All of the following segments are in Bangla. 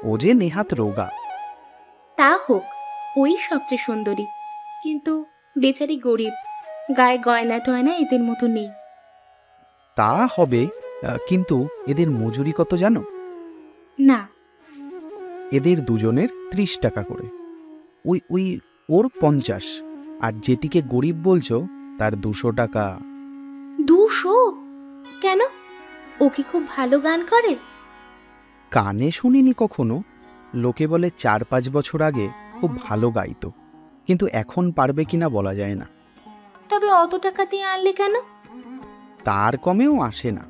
ও যে নেহাত রোগা। তা হোক, ওই সবচেয়ে সুন্দরী, কিন্তু বেচারি গরিব, গায়ে গয়না টয়না এদের মতো নেই। তা হবে, কিন্তু এদের মজুরি কত জানো? না। এদের দুজনের 30 টাকা করে। ওই ওই ওর 50, আর যেটিকে গরিব বলছো তার 200 টাকা। 200? কেন? ও কি খুব ভালো গান করে? কানে শুনিনি কখনো, লোকে বলে 4-5 বছর আগে খুব ভালো গাইতো, কিন্তু এখন পারবে কিনা বলা যায় না। তবে অত টাকা দিয়ে আনলে কেন? তার কমেও আসে না,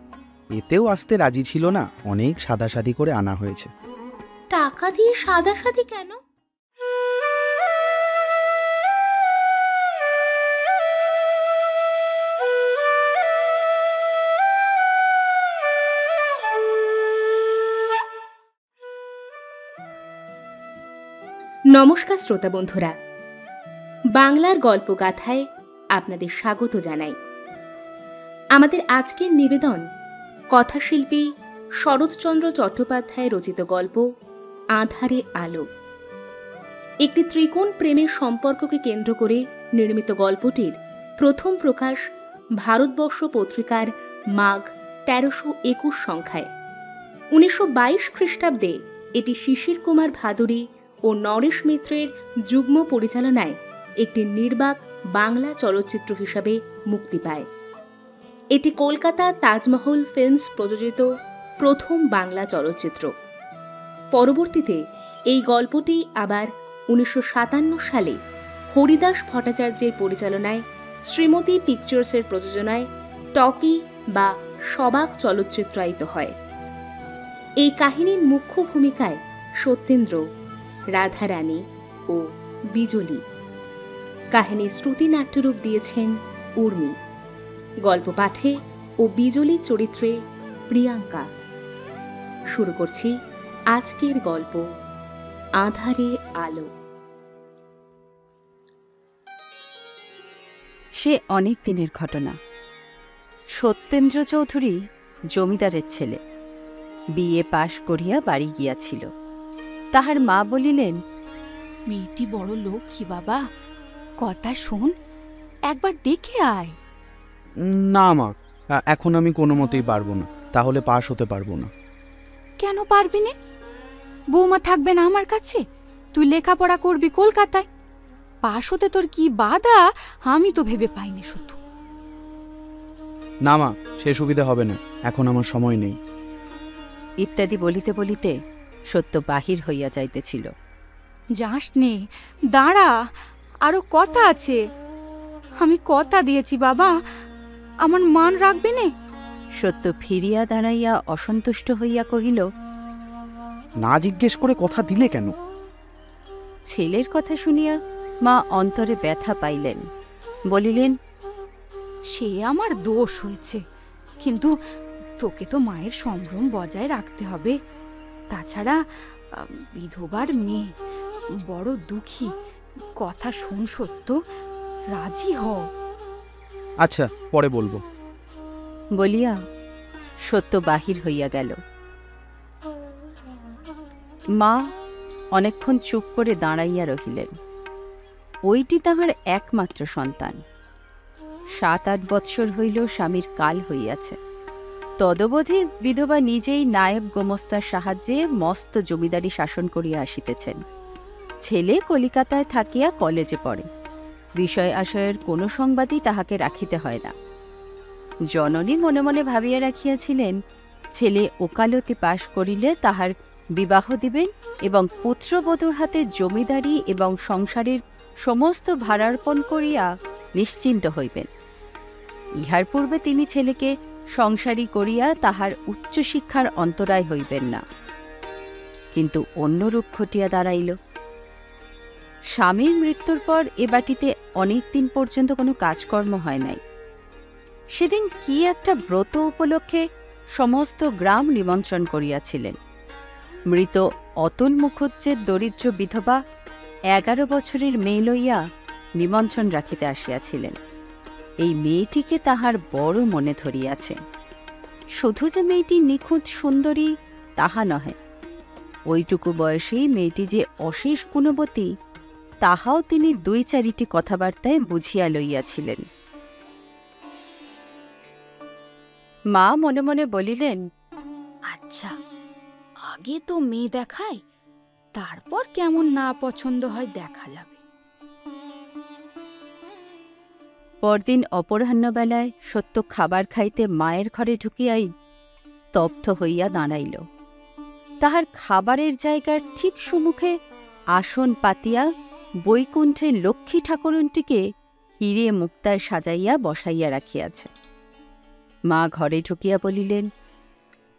এতেও আসতে রাজি ছিল না, অনেক সাদাসাদি করে আনা হয়েছে। টাকা দিয়ে সাদাসাদি কেন? নমস্কার শ্রোতা বন্ধুরা, বাংলার গল্পগাথায় আপনাদের স্বাগত জানাই। আমাদের আজকের নিবেদন কথাশিল্পী শরৎচন্দ্র চট্টোপাধ্যায় রচিত গল্প আঁধারে আলো। একটি ত্রিকোণ প্রেমের সম্পর্ককে কেন্দ্র করে নির্মিত গল্পটির প্রথম প্রকাশ ভারতবর্ষ পত্রিকার মাঘ 1321 সংখ্যায়। 1922 খ্রিস্টাব্দে এটি শিশির কুমার ভাদুরী ও নরেশ মিত্রের যুগ্ম পরিচালনায় একটি নির্বাক বাংলা চলচ্চিত্র হিসাবে মুক্তি পায়। এটি কলকাতা তাজমহল ফিল্মস প্রযোজিত প্রথম বাংলা চলচ্চিত্র। পরবর্তীতে এই গল্পটি আবার 1957 সালে হরিদাস ভট্টাচার্যের পরিচালনায় শ্রীমতী পিকচার্সের প্রযোজনায় টকি বা সবাক চলচ্চিত্রায়িত হয়। এই কাহিনীর মুখ্য ভূমিকায় সত্যেন্দ্র, রাধারানী ও বিজলী। কাহিনীর শ্রুতি নাট্যরূপ দিয়েছেন উর্মি। গল্প পাঠে ও বিজলীর চরিত্রে প্রিয়াঙ্কা। শুরু করছি আজকের গল্প আঁধারে আলো। সে অনেক দিনের ঘটনা। সত্যেন্দ্র চৌধুরী জমিদারের ছেলে, বিএ পাশ করিয়া বাড়ি গিয়াছিল। তাহার মা বলিলেন, মেয়েটি বড় লক্ষ্মী বাবা, কথা শোন, একবার দেখে আয়। না মা, এখন আমি কোনো মতেই পারবো না, তাহলে পাশ হতে পারবো না। কেন পারবি না? বৌমা থাকবে না আমার কাছে? তুই লেখাপড়া করবি কলকাতায়, পাশ হতে তোর কি বাধা আমি তো ভেবে পাইনি শুধু। না মা, সে সুবিধা হবে না, এখন আমার সময় নেই। ইত্যাদি বলিতে বলিতে সত্য বাহির হইয়া যাইতেছিল। যাস নে, দাঁড়া, আরো কথা আছে। আমি কথা দিয়েছি বাবা, আমার মান রাখবি নে। সত্য ফিরিয়া দাঁড়াইয়া অসন্তুষ্ট হইয়া কহিল, না জিজ্ঞেস করে কথা দিলে কেন? ছেলের কথা শুনিয়া মা অন্তরে ব্যথা পাইলেন। বলিলেন, সে আমার দোষ হয়েছে, কিন্তু তোকে তো মায়ের সম্ভ্রম বজায় রাখতে হবে। তাছাড়া বিধবার মেয়ে, বড় দুঃখী। কথা শোন সত্য, রাজি হ। আচ্ছা, পরে বলবো বলিয়া সত্য বাহির হইয়া গেল। মা অনেকক্ষণ চুপ করে দাঁড়াইয়া রহিলেন। ওইটি তাহার একমাত্র সন্তান। 7-8 বৎসর হইল স্বামীর কাল হইয়াছে। তদবধি বিধবা নিজেই নায়েব গোমস্তার সাহায্যে মস্ত জমিদারি শাসন করিয়া আসিতেছেন। ছেলে কলিকাতায় থাকিয়া কলেজে পড়ে। বিষয় আশয়ের কোনো সংবাদই তাহাকে রাখিতে হয় না। জননী মনে মনে ভাবিয়া রাখিয়াছিলেন, ছেলে ওকালতি পাশ করিলে তাহার বিবাহ দিবেন এবং পুত্রবধূর হাতে জমিদারি এবং সংসারের সমস্ত ভারার্পণ করিয়া নিশ্চিন্ত হইবেন। ইহার পূর্বে তিনি ছেলেকে সংসারী করিয়া তাহার উচ্চশিক্ষার অন্তরায় হইবেন না। কিন্তু অন্যরূপ ঘটিয়া দাঁড়াইল। স্বামীর মৃত্যুর পর এ বাটিতে অনেক দিন পর্যন্ত কোনো কাজকর্ম হয় নাই। সেদিন কি একটা ব্রত উপলক্ষে সমস্ত গ্রাম নিমন্ত্রণ করিয়াছিলেন। মৃত অতুল মুখুজ্জের দরিদ্র বিধবা 11 বছরের মেয়ে লইয়া নিমন্ত্রণ রাখিতে আসিয়াছিলেন। এই মেয়েটিকে তাহার বড় মনে ধরিয়াছে। শুধু যে মেয়েটি নিখুঁত সুন্দরী তাহা নহে, ওইটুকু বয়সেই মেয়েটি যে অশেষ গুণবতী তাহাও তিনি 2-4টি কথাবার্তায় বুঝিয়া লইয়াছিলেন। মা মনে মনে বলিলেন, আচ্ছা, আগে তো মেয়ে দেখায়, তারপর কেমন না পছন্দ হয় দেখা যাবে। পরদিন অপরাহ্নবেলায় সত্য খাবার খাইতে মায়ের ঘরে ঢুকিয়াই স্তব্ধ হইয়া দাঁড়াইল। তাহার খাবারের জায়গার ঠিক সম্মুখে আসন পাতিয়া বৈকুণ্ঠে লক্ষ্মী ঠাকুরুনটিকে হিরে মুক্তায় সাজাইয়া বসাইয়া রাখিয়াছে। মা ঘরে ঢুকিয়া বলিলেন,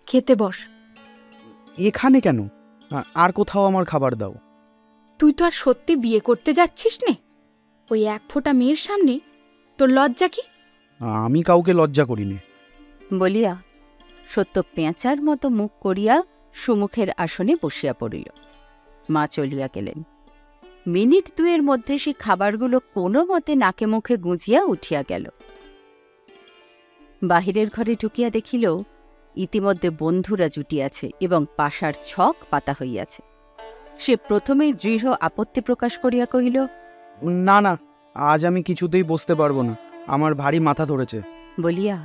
খেতে বস। এখানে কেন? আর কোথাও আমার খাবার দাও। তুই তো আর সত্যি বিয়ে করতে যাচ্ছিস নে? ওই এক ফোঁটা মেয়ের সামনে তোর লজ্জা কি? আমি কাউকে লজ্জা করিনি। বলিয়া সত্য পেঁচার মতো মুখ করিয়া সুমুখের আসনে বসিয়া পড়িল। মা চলিয়া গেলেন। মিনিট 2-এর মধ্যে সে খাবারগুলো কোনো মতে নাকে মুখে গুঁজিয়া উঠিয়া গেল। বাহিরের ঘরে ঢুকিয়া দেখিল ইতিমধ্যে বন্ধুরা জুটিয়াছে এবং পাশার ছক পাতা হইয়াছে। সে প্রথমেই দৃঢ় আপত্তি প্রকাশ করিয়া কহিল, না না, আজ আমি কিছুতেই বসতে পারবো না, আমার ভারী মাথা ধরেছে। বলিয়া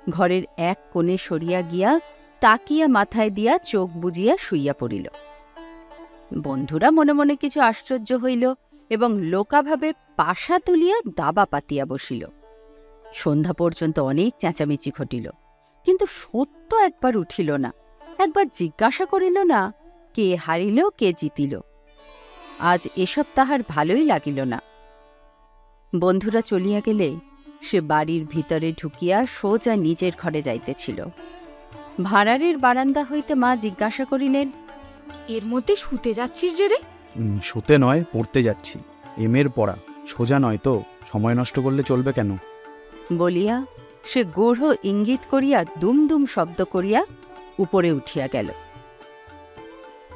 ঘরের এক কোণে সরিয়া গিয়া তাকিয়া মাথায় দিয়া চোখ বুজিয়া শুইয়া পড়িল। বন্ধুরা মনে মনে কিছু আশ্চর্য হইল এবং লোকাভাবে পাশা তুলিয়া দাবা পাতিয়া বসিল। সন্ধ্যা পর্যন্ত অনেক চেঁচামেচি ঘটিল, কিন্তু সত্য একবার উঠিল না, একবার জিজ্ঞাসা করিল না কে হারিল কে জিতিল। আজ এসব তাহার ভালোই লাগিল না। বন্ধুরা চলিয়া গেলে সে বাড়ির ভিতরে ঢুকিয়া সোজা নিজের ঘরে যাইতেছিল। ভাঁড়ারের বারান্দা হইতে মা জিজ্ঞাসা করিলেন, এর মধ্যে শুতে যাচ্ছিস যে রে? শুতে নয়, পড়তে যাচ্ছি। এমের পড়া, সোজা নয় তো, সময় নষ্ট করলে চলবে কেন? বলিয়া সে গূঢ় ইঙ্গিত করিয়া দুমদুম শব্দ করিয়া উপরে উঠিয়া গেল।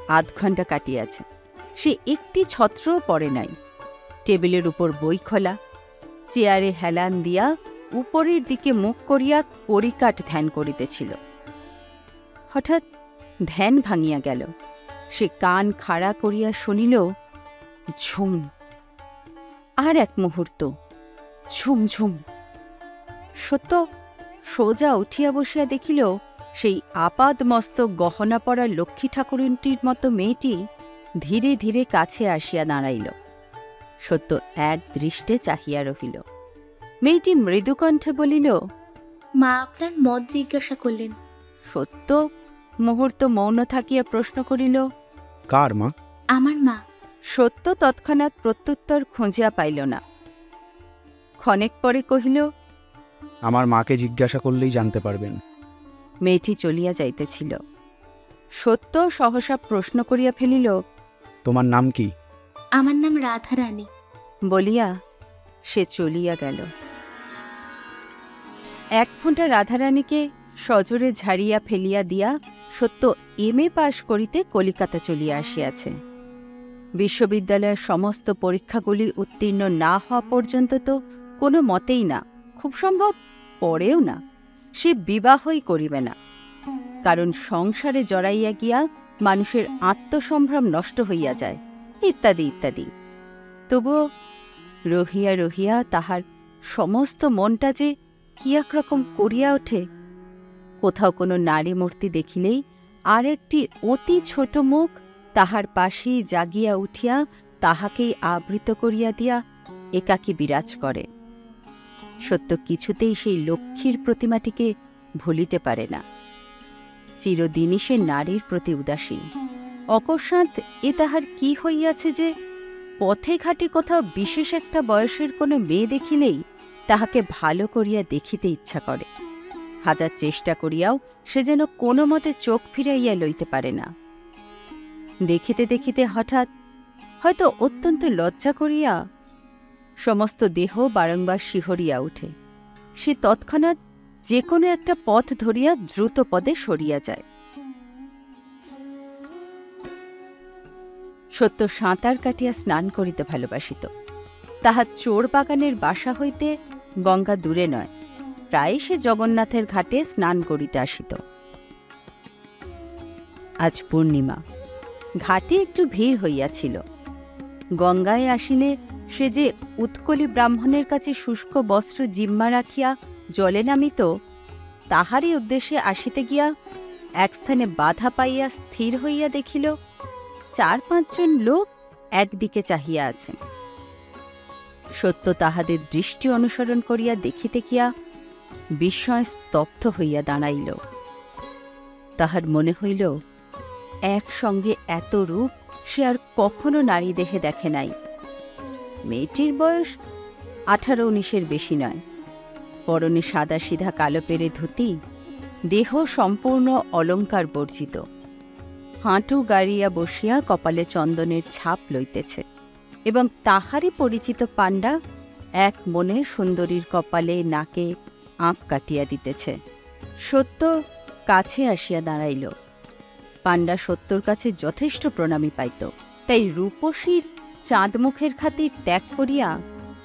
8 ঘণ্টা কাটিয়াছে, সে একটি ছত্রও পড়ে নাই। টেবিলের উপর বই খোলা, চেয়ারে হেলান দিয়া উপরের দিকে মুখ করিয়া কড়িকাঠ ধ্যান করিতেছিল। হঠাৎ ধ্যান ভাঙিয়া গেল। সে কান খাড়া করিয়া শুনিল ঝুম। আর এক মুহূর্ত ঝুম ঝুম। সত্য সোজা উঠিয়া বসিয়া দেখিল সেই আপাদ মস্তক গহনা পরা লক্ষ্মী ঠাকুরুনটির মতো মেয়েটি ধীরে ধীরে কাছে আসিয়া দাঁড়াইল। সত্য এক দৃষ্টে চাহিয়া রহিল। মেয়েটি মৃদুকণ্ঠে বলিল, মা আপনার মত জিজ্ঞাসা করলেন। সত্য মুহূর্ত মৌন থাকিয়া প্রশ্ন করিল, কার মা? আমার মা। সত্য তৎক্ষণাৎ প্রত্যুত্তর খুঁজিয়া পাইল না। ক্ষণেক পরে কহিল, আমার মাকে জিজ্ঞাসা করলেই জানতে পারবেন। মেয়েটি চলিয়া যাইতেছিল। সত্য সহসা প্রশ্ন করিয়া ফেলিল, তোমার নাম কি? আমার নাম রাধারানী। বলিয়া সে চলিয়া গেল। 1 ফোঁটা রাধারানীকে সজোরে ঝাড়িয়া ফেলিয়া দিয়া সত্য এমএ পাশ করিতে কলিকাতা চলিয়া আসিয়াছে। বিশ্ববিদ্যালয়ের সমস্ত পরীক্ষাগুলি উত্তীর্ণ না হওয়া পর্যন্ত তো কোনো মতেই না, খুব সম্ভব পরেও না, সে বিবাহই করিবে না। কারণ সংসারে জড়াইয়া গিয়া মানুষের আত্মসম্ভ্রম নষ্ট হইয়া যায়, ইত্যাদি ইত্যাদি। তবুও রহিয়া রহিয়া তাহার সমস্ত মনটা যে কি একরকম করিয়া ওঠে। কোথাও কোনো নারী মূর্তি দেখিলেই আর একটি অতি ছোট মুখ তাহার পাশেই জাগিয়া উঠিয়া তাহাকেই আবৃত করিয়া দিয়া একাকী বিরাজ করে। সত্য কিছুতেই সেই লক্ষ্মীর প্রতিমাটিকে ভুলিতে পারে না। চিরদিনই সে নারীর প্রতি উদাসীন। অকস্মাৎ এ তাহার কি হইয়াছে যে পথে ঘাটে কোথাও বিশেষ একটা বয়সের কোনো মেয়ে দেখিলেই তাহাকে ভালো করিয়া দেখিতে ইচ্ছা করে। হাজার চেষ্টা করিয়াও সে যেন কোনো মতে চোখ ফিরাইয়া লইতে পারে না। দেখিতে দেখিতে হঠাৎ, হয়তো অত্যন্ত লজ্জা করিয়া, সমস্ত দেহ বারংবার শিহরিয়া ওঠে। সে তৎক্ষণাৎ যে কোনো একটা পথ ধরিয়া দ্রুত পদে সরিয়া যায়। সত্য সাঁতার কাটিয়া স্নান করিতে ভালোবাসিত। তাহার চোর বাগানের বাসা হইতে গঙ্গা দূরে নয়, প্রায় সে জগন্নাথের ঘাটে স্নান করিতে আসিত। আজ পূর্ণিমা, ঘাটে একটু ভিড় হইয়াছিল। গঙ্গায় আসিলে সে যে উৎকলী ব্রাহ্মণের কাছে শুষ্ক বস্ত্র জিম্মা রাখিয়া জলে নামিত, তাহারই উদ্দেশ্যে আসিতে গিয়া এক স্থানে বাধা পাইয়া স্থির হইয়া দেখিল 4-5 জন লোক একদিকে চাহিয়া আছে। সত্য তাহাদের দৃষ্টি অনুসরণ করিয়া দেখিতে গিয়া বিস্ময় স্তব্ধ হইয়া দাঁড়াইল। তাহার মনে হইল একসঙ্গে এত রূপ সে আর কখনো নারী দেহে দেখে নাই। মেয়েটির বয়স 18-19-এর বেশি নয়। পরনে সাদা সিধা কালো পেরে ধুতি, দেহ সম্পূর্ণ অলঙ্কার বর্জিত। হাঁটু গাড়িয়া বসিয়া কপালে চন্দনের ছাপ লইতেছে এবং তাহারই পরিচিত পাণ্ডা এক মনে সুন্দরীর কপালে নাকে আঁক কাটিয়া দিতেছে। সত্য কাছে আসিয়া দাঁড়াইল। পাণ্ডা সত্যর কাছে যথেষ্ট প্রণামী পাইত, তাই রূপসীর চাঁদমুখের খাতির ত্যাগ করিয়া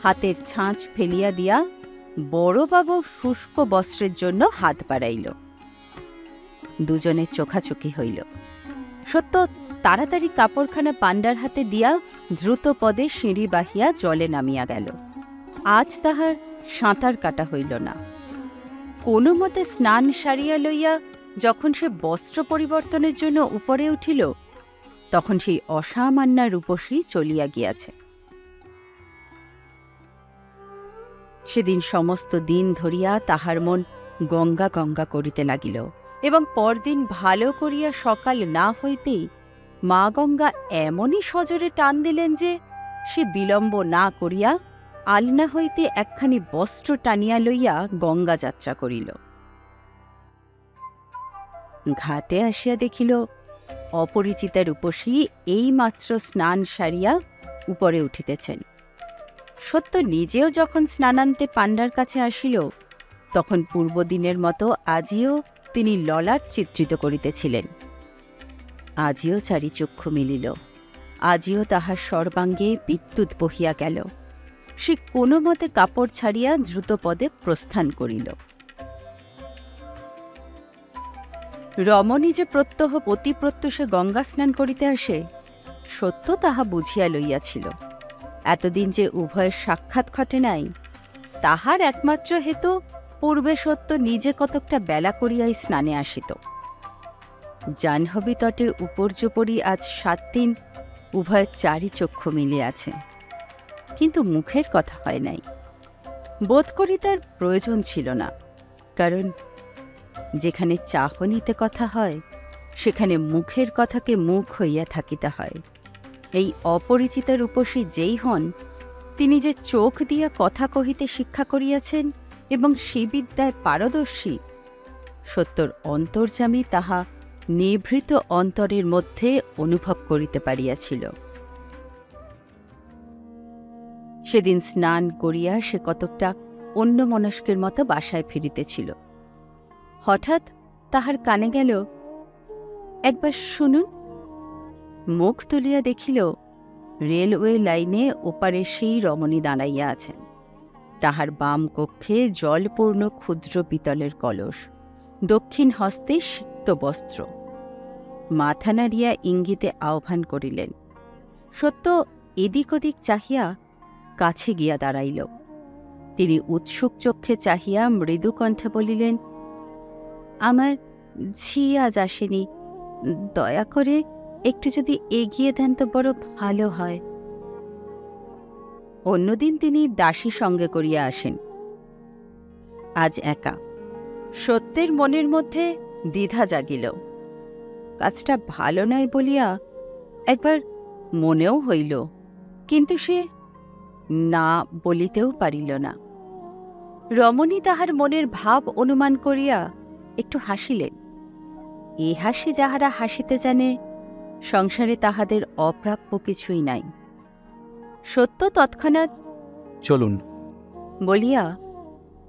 হাতের ছাঁচ ফেলিয়া দিয়া বড়বাবু শুষ্ক বস্ত্রের জন্য হাত বাড়াইল। দুজনের চোখাচোখি হইল। সত্য তাড়াতাড়ি কাপড়খানা পাণ্ডার হাতে দিয়া দ্রুত পদে সিঁড়ি বাহিয়া জলে নামিয়া গেল। আজ তাহার সাঁতার কাটা হইল না। কোনো মতে স্নান সারিয়া লইয়া যখন সে বস্ত্র পরিবর্তনের জন্য উপরে উঠিল, তখন সেই অসামান্যা রূপসী চলিয়া গিয়াছে। সেদিন সমস্ত দিন ধরিয়া তাহার মন গঙ্গা গঙ্গা করিতে লাগিল এবং পরদিন ভালো করিয়া সকাল না হইতেই মা গঙ্গা এমনই সজোরে টান দিলেন যে সে বিলম্ব না করিয়া আলনা হইতে একখানি বস্ত্র টানিয়া লইয়া গঙ্গা যাত্রা করিল। ঘাটে আসিয়া দেখিল অপরিচিতা রূপসী এইমাত্র স্নান সারিয়া উপরে উঠিতেছেন। সত্য নিজেও যখন স্নানান্তে পাণ্ডার কাছে আসিল, তখন পূর্বদিনের মতো আজিও তিনি ললাট চিত্রিত করিতেছিলেন। আজিও চারিচক্ষু মিলিল, আজিও তাহার সর্বাঙ্গে বিদ্যুৎ বহিয়া গেল। সে কোনো মতে কাপড় ছাড়িয়া দ্রুতপদে প্রস্থান করিল। রমণী যে প্রত্যহ অতি প্রত্যুষে গঙ্গা স্নান করিতে আসে, সত্য তাহা বুঝিয়া লইয়াছিল। এতদিন যে উভয়ের সাক্ষাৎ ঘটে নাই, তাহার একমাত্র হেতু পূর্বে সত্য নিজে কতকটা বেলা করিয়াই স্নানে আসিত। জাহ্নবী তটে উপর্যুপরি আজ 7 দিন উভয়ের চারিচক্ষু মিলিয়াছে, কিন্তু মুখের কথা হয় নাই। বোধ করি তার প্রয়োজন ছিল না, কারণ যেখানে চাহনিতে কথা হয় সেখানে মুখের কথাকে মুখ হইয়া থাকিতে হয়। এই অপরিচিতা রূপসী যেই হন, তিনি যে চোখ দিয়া কথা কহিতে শিক্ষা করিয়াছেন এবং সে বিদ্যায় পারদর্শী, সত্যর অন্তর্যামী তাহা নিভৃত অন্তরের মধ্যে অনুভব করিতে পারিয়াছিল। সেদিন স্নান করিয়া সে কতকটা অন্যমনস্কের মতো বাসায় ফিরিতেছিল। হঠাৎ তাহার কানে গেল, একবার শুনুন। মুখ তুলিয়া দেখিল রেলওয়ে লাইনে ওপারে সেই রমণী দাঁড়াইয়া আছেন। তাহার বাম কক্ষে জলপূর্ণ ক্ষুদ্র পিতলের কলস, দক্ষিণ হস্তে সিক্ত বস্ত্র। মাথা নাড়িয়া ইঙ্গিতে আহ্বান করিলেন। সত্য এদিক ওদিক চাহিয়া কাছে গিয়া দাঁড়াইল। তিনি উৎসুক চক্ষে চাহিয়া মৃদু কণ্ঠে বলিলেন, আমার ঝি আজ আসেনি, দয়া করে একটু যদি এগিয়ে দেন তো বড় ভালো হয়। অন্যদিন তিনি দাসী সঙ্গে করিয়া আসেন, আজ একা। সত্যের মনের মধ্যে দ্বিধা জাগিল। কাজটা ভালো নয় বলিয়া একবার মনেও হইল, কিন্তু সে না বলিতেও পারিল না। রমণী তাহার মনের ভাব অনুমান করিয়া একটু হাসিলেন। এ হাসি যাহারা হাসিতে জানে, সংসারে তাহাদের অপ্রাপ্য কিছুই নাই। সত্য তৎক্ষণাৎ চলুন বলিয়া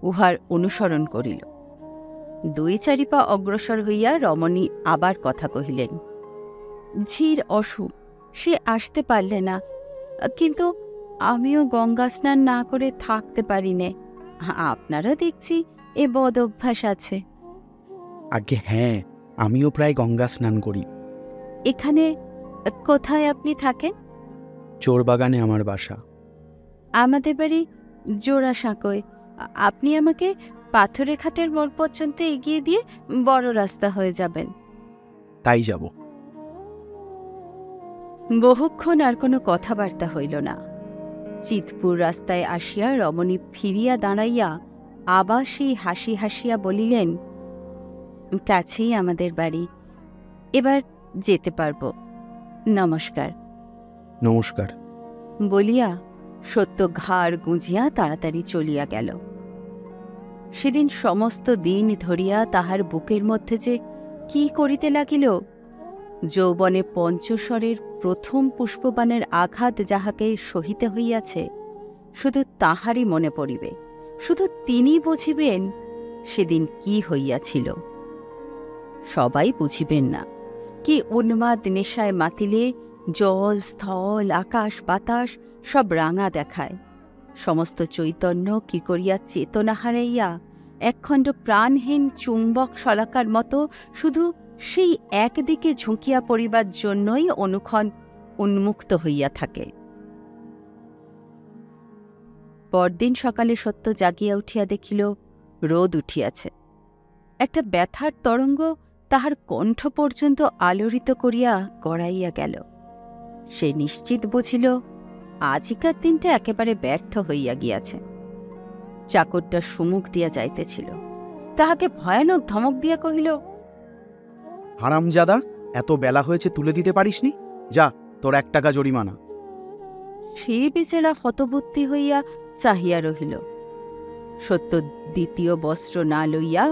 উহার অনুসরণ করিল। 2-4 পা অগ্রসর হইয়া রমণী আবার কথা কহিলেন, ঝির অসুখ, সে আসতে পারলে না, কিন্তু আমিও গঙ্গা স্নান না করে থাকতে পারি নে। আপনারা দেখছি এ বদ অভ্যাস আছে। আগে হ্যাঁ, আমিও প্রায় গঙ্গা স্নান করি। এখানে কোথায় আপনি থাকেন? চোরবাগানে আমার বাসা। আমাদের বাড়ি জোড়াসাঁকোয়। আপনি আমাকে পাথরে ঘাটের মোড় পর্যন্ত এগিয়ে দিয়ে বড় রাস্তা হয়ে যাবেন। তাই যাব। বহুক্ষণ আর কোনো কথাবার্তা হইল না। চিতপুর রাস্তায় আসিয়া রমণী ফিরিয়া দাঁড়াইয়া আবার সেই হাসি হাসিয়া বলিলেন, কাছেই আমাদের বাড়ি, এবার যেতে পারব, নমস্কার। নমস্কার বলিয়া সত্য ঘাড় গুঁজিয়া তাড়াতাড়ি চলিয়া গেল। সেদিন সমস্ত দিন ধরিয়া তাহার বুকের মধ্যে যে কি করিতে লাগিল, যৌবনে পঞ্চস্বরের প্রথম পুষ্পবাণের আঘাত যাহাকে সহিতে হইয়াছে, শুধু তাহারই মনে পড়িবে, শুধু তিনি বুঝিবেন সেদিন কি হইয়াছিল। সবাই বুঝিবেন না। কি উন্মাদ নেশায় মাতিলে জল, স্থল, আকাশ, বাতাস সব রাঙা দেখায়। সমস্ত চৈতন্য কি করিয়া চেতনা হারাইয়া একখণ্ড প্রাণহীন চুম্বক শলাকার মতো শুধু সেই একদিকে ঝুঁকিয়া পড়িবার জন্যই অনুক্ষণ উন্মুক্ত হইয়া থাকে। পরদিন সকালে সত্য জাগিয়া উঠিয়া দেখিল রোদ উঠিয়াছে। একটা ব্যথার তরঙ্গ তাহার কণ্ঠ পর্যন্ত আলোড়িত করিয়া গড়াইয়া গেল। সে নিশ্চিত বুঝিল আজিকার দিনটা একেবারে ব্যর্থ হইয়া গিয়াছে। চাকরটা সুমুখ দিয়া যাইতেছিল, তাহাকে ভয়ানক ধমক দিয়া কহিল, হারামজাদা, এত বেলা হয়েছে তুলে দিতে পারিসনি? যা, তোর 1 টাকা জরিমানা। সে বেচারা হতবুদ্ধি হইয়া চাহিয়া রহিল। সত্য দ্বিতীয় বস্ত্র না লইয়া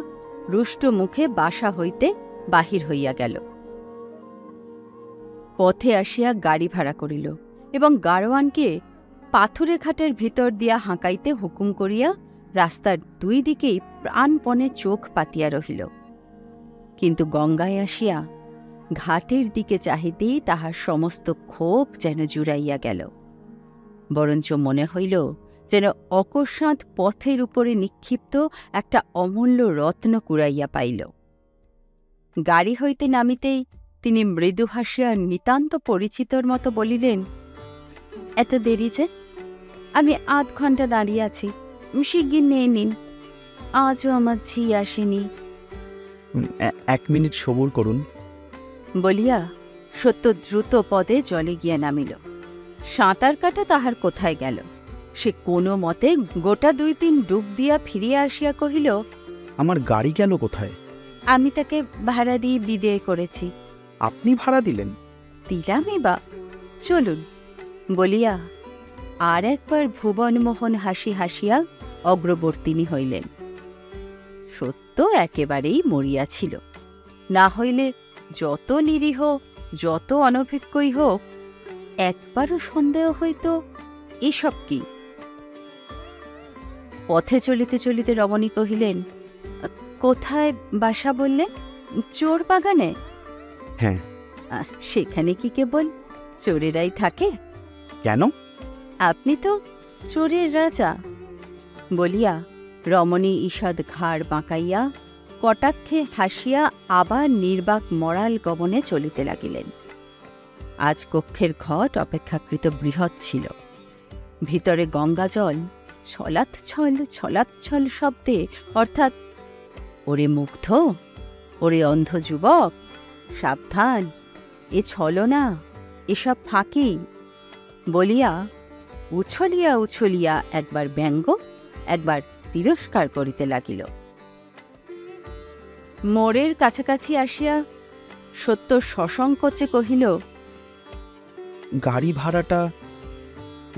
রুষ্ট মুখে বাসা হইতে বাহির হইয়া গেল। পথে আসিয়া গাড়ি ভাড়া করিল এবং গাড়োয়ানকে পাথুরে ঘাটের ভিতর দিয়া হাঁকাইতে হুকুম করিয়া রাস্তার 2 দিকেই প্রাণপণে চোখ পাতিয়া রহিল। কিন্তু গঙ্গায় আসিয়া ঘাটের দিকে চাহিতেই তাহার সমস্ত ক্ষোভ যেন জুড়াইয়া গেল। বরঞ্চ মনে হইল যেন অকস্মাৎ পথের উপরে নিক্ষিপ্ত একটা অমূল্য রত্ন কুড়াইয়া পাইল। গাড়ি হইতে নামিতেই তিনি মৃদু হাসিয়া নিতান্ত পরিচিতর মতো বলিলেন, এত দেরি যে? আমি 8 ঘণ্টা দাঁড়িয়ে আছি, শিগগির নিয়ে নিন, আজও আমার ঝি আসেনি। 1 মিনিট সবুর করুন। বলিয়া সত্য দ্রুত পদে জলে গিয়া নামিল। সাঁতার কাটা তাহার কোথায় গেল? সে কোনো মতে গোটা 2-3 ডুব দিয়া ফিরিয়া আসিয়া কহিল, আমার গাড়ি গেল কোথায়? আমি তাকে ভাড়া দিয়ে বিদেয় করেছি। আপনি ভাড়া দিলেন? দিলামই বা, চলুন। বলিয়া আর একবার ভুবনমোহন হাসি হাসিয়া অগ্রবর্তিনী হইলেন। সত্য একেবারেই মরিয়াছিল। না হইলে যত নিরীহ, যত অনভিজ্ঞই হোক, একবারও সন্দেহ হইত এসব কি। পথে চলিতে চলিতে রমণী কহিলেন, কোথায় বাসা বললে? চোরবাগানে? হ্যাঁ। সেখানে কি কেবল চোরেরাই থাকে? কেন? আপনি তো চোরের রাজা। বলিয়া রমণী ঈষৎ ঘাড় বাঁকাইয়া কটাক্ষে হাসিয়া আবার নির্বাক মরাল গমনে চলিতে লাগিলেন। আজ কক্ষের ঘট অপেক্ষাকৃত বৃহৎ ছিল। ভিতরে গঙ্গাজল ছলাৎছল ছলাৎছল শব্দে, অর্থাৎ ওরে মুগ্ধ, ওরে অন্ধ যুবক, সাবধান, এ ছলনা, এসব ফাঁকি বলিয়া উছলিয়া উছলিয়া একবার ব্যঙ্গ, একবার তিরস্কার করিতে লাগিল। মোড়ের কাছাকাছি আসিয়া সত্য সসংকোচে কহিল, গাড়ি ভাড়াটা?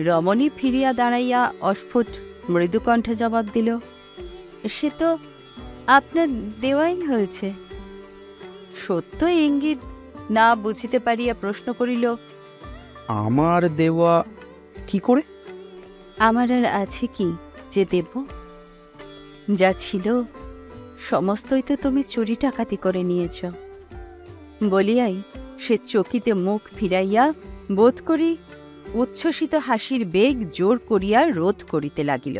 রমণী ফিরিয়া দাঁড়াইয়া অস্ফুট মৃদুকণ্ঠে জবাব দিল, সে তো আপনার দেওয়াই হয়েছে। সত্য ইঙ্গিত না বুঝিতে পারিয়া প্রশ্ন করিল, আমার দেওয়া কি করে? আমার আর আছে কি যে দেব? যা ছিল সমস্তই তো তুমি চুরি ডাকাতি করে নিয়েছ। বলিয়াই সে চকিতে মুখ ফিরাইয়া বোধ করি উচ্ছ্বসিত হাসির বেগ জোর করিয়া রোধ করিতে লাগিল।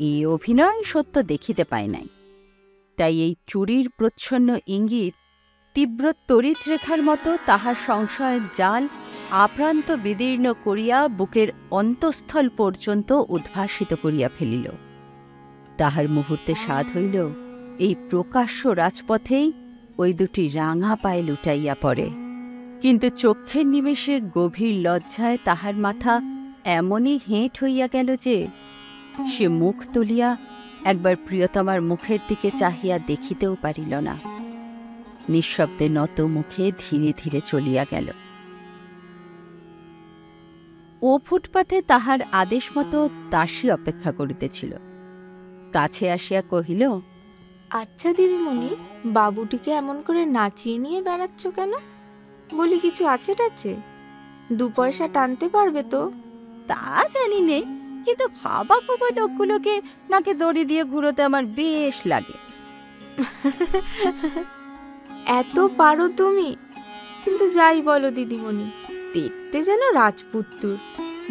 এই অভিনয় সত্য দেখিতে পায় নাই, তাই এই চুরির প্রচ্ছন্ন ইঙ্গিত তীব্র তড়িৎরেখার মতো তাহার সংশয়ের জাল আপ্রান্ত বিদীর্ণ করিয়া বুকের অন্তঃস্থল পর্যন্ত উদ্ভাসিত করিয়া ফেলিল। তাহার মুহূর্তে সাধ হইল এই প্রকাশ্য রাজপথেই ওই দুটি রাঙা পায়ে লুটাইয়া পড়ে। কিন্তু চক্ষের নিমেষে গভীর লজ্জায় তাহার মাথা এমনই হেঁট হইয়া গেল যে সে মুখ তুলিয়া একবার প্রিয়তমার মুখের দিকে চাহিয়া দেখিতেও পারিল না। নিঃশব্দে নত মুখে ধীরে ধীরে চলিয়া গেল। ও ফুটপাথে তাহার আদেশ মতো দাসী অপেক্ষা করিতেছিল। কাছে আসিয়া কহিল, আচ্ছা দিদিমণি, বাবুটিকে এমন করে নাচিয়ে নিয়ে বেড়াচ্ছ কেন? বলি কিছু আছে টাছে? 2 পয়সা টানতে পারবে তো? তা জানি নে, কিন্তু হাবা কোবা লোকগুলোকে নাকে দড়ি দিয়ে ঘুরোতে আমার বেশ লাগে। এত পারো তুমি? কিন্তু যাই বলো দিদিমণি, দেখতে যেন রাজপুত্তুর,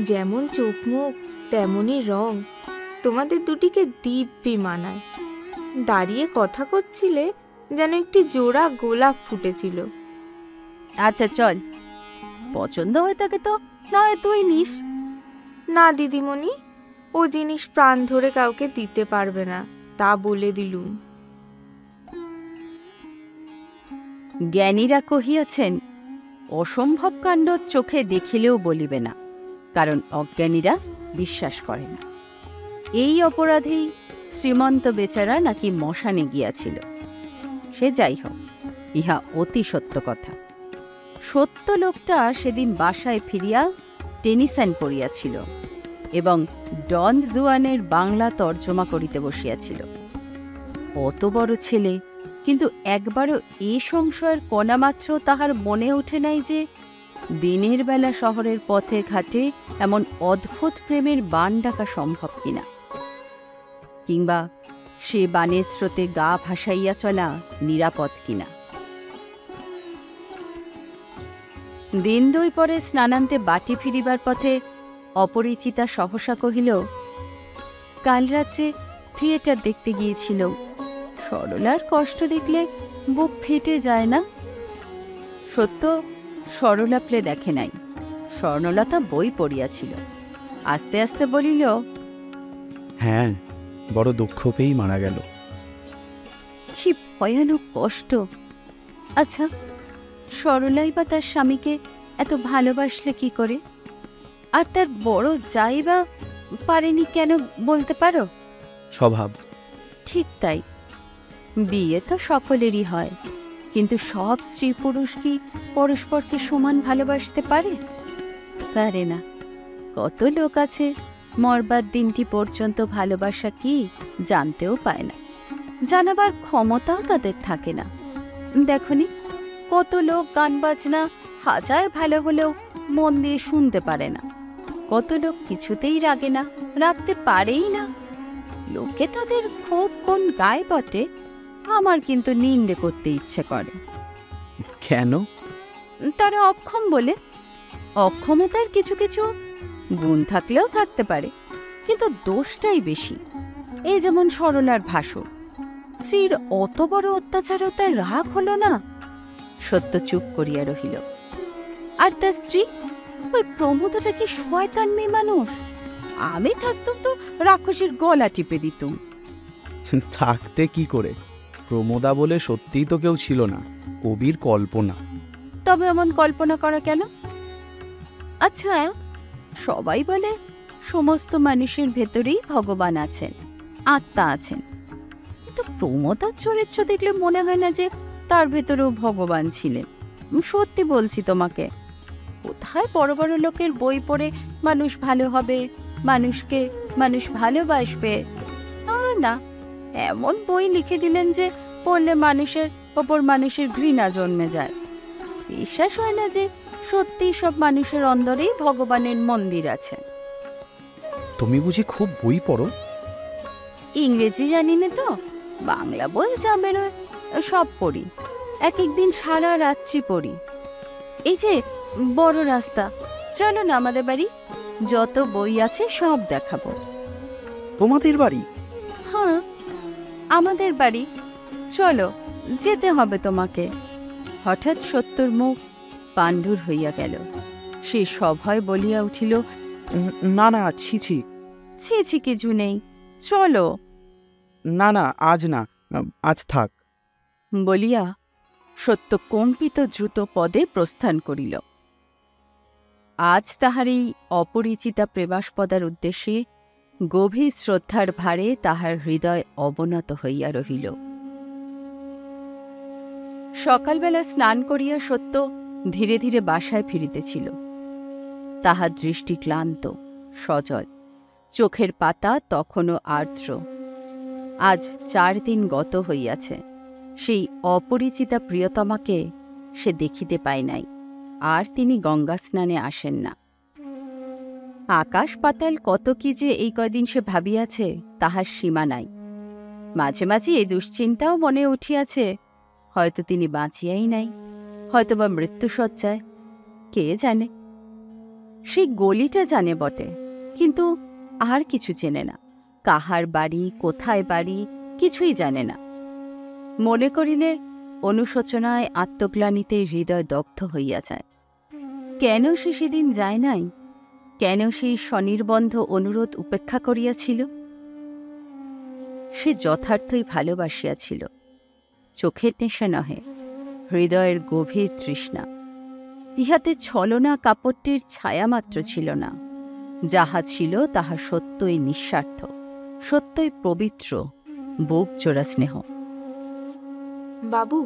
যেমন চোখ মুখ তেমনই রং। তোমাদের দুটিকে দিব্যি মানায়। দাঁড়িয়ে কথা করছিলে যেন একটি জোড়া গোলাপ ফুটেছিল। আচ্ছা চল, পছন্দ হয়ে থাকে তো নয় তুই নিস। না দিদিমণি, ও জিনিস প্রাণ ধরে কাউকে দিতে পারবে না, তা বলে দিলুম। জ্ঞানীরা কহিয়াছেন, অসম্ভব কাণ্ড চোখে দেখিলেও বলিবে না, কারণ অজ্ঞানীরা বিশ্বাস করে না। এই অপরাধেই শ্রীমন্ত বেচারা নাকি মশানে গিয়াছিল। সে যাই হোক, ইহা অতি সত্য কথা। সত্য লোকটা সেদিন বাসায় ফিরিয়া টেনিসন পড়িয়াছিল এবং ডন জুয়ানের বাংলা তর্জমা করিতে বসিয়াছিল। অত বড় ছেলে, কিন্তু একবারও এ সংশয়ের কণামাত্র তাহার মনে ওঠে নাই যে দিনের বেলা শহরের পথে ঘাটে এমন অদ্ভুত প্রেমের বান ডাকা সম্ভব কিনা, কিংবা সে বানের স্রোতে গা ভাসাইয়া চলা নিরাপদ কিনা। দিন 2 পরে স্নানান্তে বাটি ফিরিবার পথে অপরিচিতা সহসা কহিল, কাল রাত্রে থিয়েটার দেখতে গিয়েছিল। সরলার কষ্ট দেখলে বুক ফেটে যায় না? সত্য, সরলা প্লে দেখে নাই, স্বর্ণলতা বই পড়িয়াছিল। আস্তে আস্তে বলিল, হ্যাঁ, বড় দুঃখ পেয়েই মারা গেল। কি ভয়ানক কষ্ট। আচ্ছা, সরলাই বা তার স্বামীকে এত ভালোবাসলে কি করে? আর তার বড় যাই বা পারেনি কেন, বলতে পারো? স্বভাব। ঠিক তাই, বিয়ে তো সকলেরই হয়, কিন্তু সব স্ত্রী পুরুষ কি পরস্পরকে সমান ভালোবাসতে পারে? পারে না। কত লোক আছে মরবার দিনটি পর্যন্ত ভালোবাসা কি জানতেও পায় না, জানাবার ক্ষমতাও তাদের থাকে না। দেখনি, কত লোক গান বাজনা হাজার ভালো হলেও মন দিয়ে শুনতে পারে না। কত লোক কিছুতেই রাগে না, রাখতে পারেই না। লোকে তাদের খুব কোন গায়ে বটে, আমার কিন্তু নিন্দে করতে ইচ্ছে করে। কেন? তারা অক্ষম বলে। অক্ষমতার কিছু কিছু গুণ থাকলেও থাকতে পারে, কিন্তু দোষটাই বেশি। এই যেমন সরলার ভাসুর, স্ত্রীর অত বড় অত্যাচারও তার রাগ হলো না। সত্য চুপ করিয়া রহিল। আর তার স্ত্রী, ওই প্রমোদটা কি শয়তান মেয়ে মানুষ! আমি থাকতাম তো রাক্ষসীর গলা টিপে দিতুম। থাকতে কি করে? প্রমোদা বলে সত্যিই তো কেউ ছিল না, কবির কল্পনা। তবে এমন কল্পনা করা কেন? আচ্ছা, সবাই বলে সমস্ত মানুষের ভেতরেই ভগবান আছেন, আত্মা আছেন, কিন্তু প্রমোদার চরিত্র দেখলে মনে হয় না যে তার ভেতরেও ভগবান ছিলেন। সত্যি বলছি তোমাকে। কোথায় বড় বড় লোকের বই পড়ে মানুষ ভালো হবে, মানুষকে মানুষ ভালোবাসবে? না, এমন বই লিখে দিলেন যে পড়লে মানুষের ওপর মানুষের ঘৃণা জন্মে যায়। বিশ্বাস হয় না যে সত্যি সব মানুষের অন্তরেই ভগবানের মন্দির আছে। তুমি বুঝি খুব বই পড়ো? ইংরেজি জানি না তো, বাংলা বই যা বেরোয় সব পড়ি। এক একদিন সারা রাত্রি পড়ি। এই যে বড় রাস্তা, চলো না আমাদের বাড়ি, যত বই আছে সব দেখাবো। তোমাদের বাড়ি? হ্যাঁ, আমাদের বাড়ি। চলো, যেতে হবে তোমাকে। হঠাৎ সত্যর মুখ পাণ্ডুর হইয়া গেল। সে সভয় বলিয়া উঠিল, না না, ছি ছি। ছি ছি কিছু নেই, চলো। না না, আজ না, আজ থাক। বলিয়া সত্য কম্পিত দ্রুত পদে প্রস্থান করিল। আজ তাহার এই অপরিচিতা প্রেমাস্পদার উদ্দেশ্যে গভীর শ্রদ্ধার ভারে তাহার হৃদয় অবনত হইয়া রহিল। সকালবেলা স্নান করিয়া সত্য ধীরে ধীরে বাসায় ফিরিতেছিল। তাহার দৃষ্টি ক্লান্ত, সজল, চোখের পাতা তখনও আর্দ্র। আজ 4 দিন গত হইয়াছে। সেই অপরিচিতা প্রিয়তমাকে সে দেখিতে পায় নাই, আর তিনি গঙ্গা স্নানে আসেন না। আকাশ পাতাল কত কি যে এই কয়দিন সে ভাবিয়াছে, তাহার সীমা নাই। মাঝে মাঝে এই দুশ্চিন্তাও মনে উঠিয়াছে, হয়তো তিনি বাঁচিয়াই নাই, হয়তোবা মৃত্যুশয্যায়, কে জানে। সেই গলিটা জানে বটে, কিন্তু আর কিছু চেনে না। কাহার বাড়ি, কোথায় বাড়ি, কিছুই জানে না। মনে করিলে অনুশোচনায় আত্মগ্লানিতে হৃদয় দগ্ধ হইয়া যায়। কেন সে সেদিন যায় নাই? কেন সেই স্বনির্বন্ধ অনুরোধ উপেক্ষা করিয়াছিল? সে যথার্থই ভালোবাসিয়াছিল। চোখের নেশা নহে, হৃদয়ের গভীর তৃষ্ণা। ইহাতে ছলনা কাপড়টির ছায়ামাত্র ছিল না। যাহা ছিল তাহা সত্যই নিঃস্বার্থ, সত্যই পবিত্র, বুক জোড়া স্নেহ। বাবু,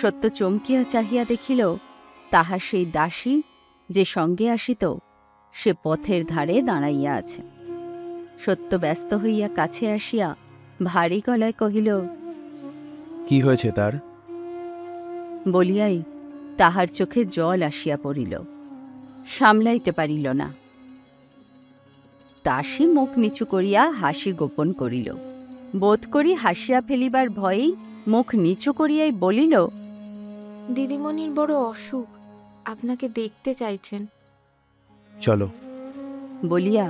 সত্য চমকিয়া চাহিয়া দেখিল, তাহার সেই দাসী যে সঙ্গে আসিত, সে পথের ধারে দাঁড়াইয়া আছে। সত্য ব্যস্ত হইয়া কাছে আসিয়া ভারী গলায় কহিল, কি হয়েছে তার? বলিয়াই তাহার চোখে জল আসিয়া পড়িল। সামলাইতে পারিল না। দাসী মুখ নিচু করিয়া হাসি গোপন করিল। বোধ করি হাসিয়া ফেলিবার ভয়েই মুখ নিচু করিয়াই বলিল, দিদিমণির বড় অসুখ, আপনাকে দেখতে চাইছেন। চলো। বলিয়া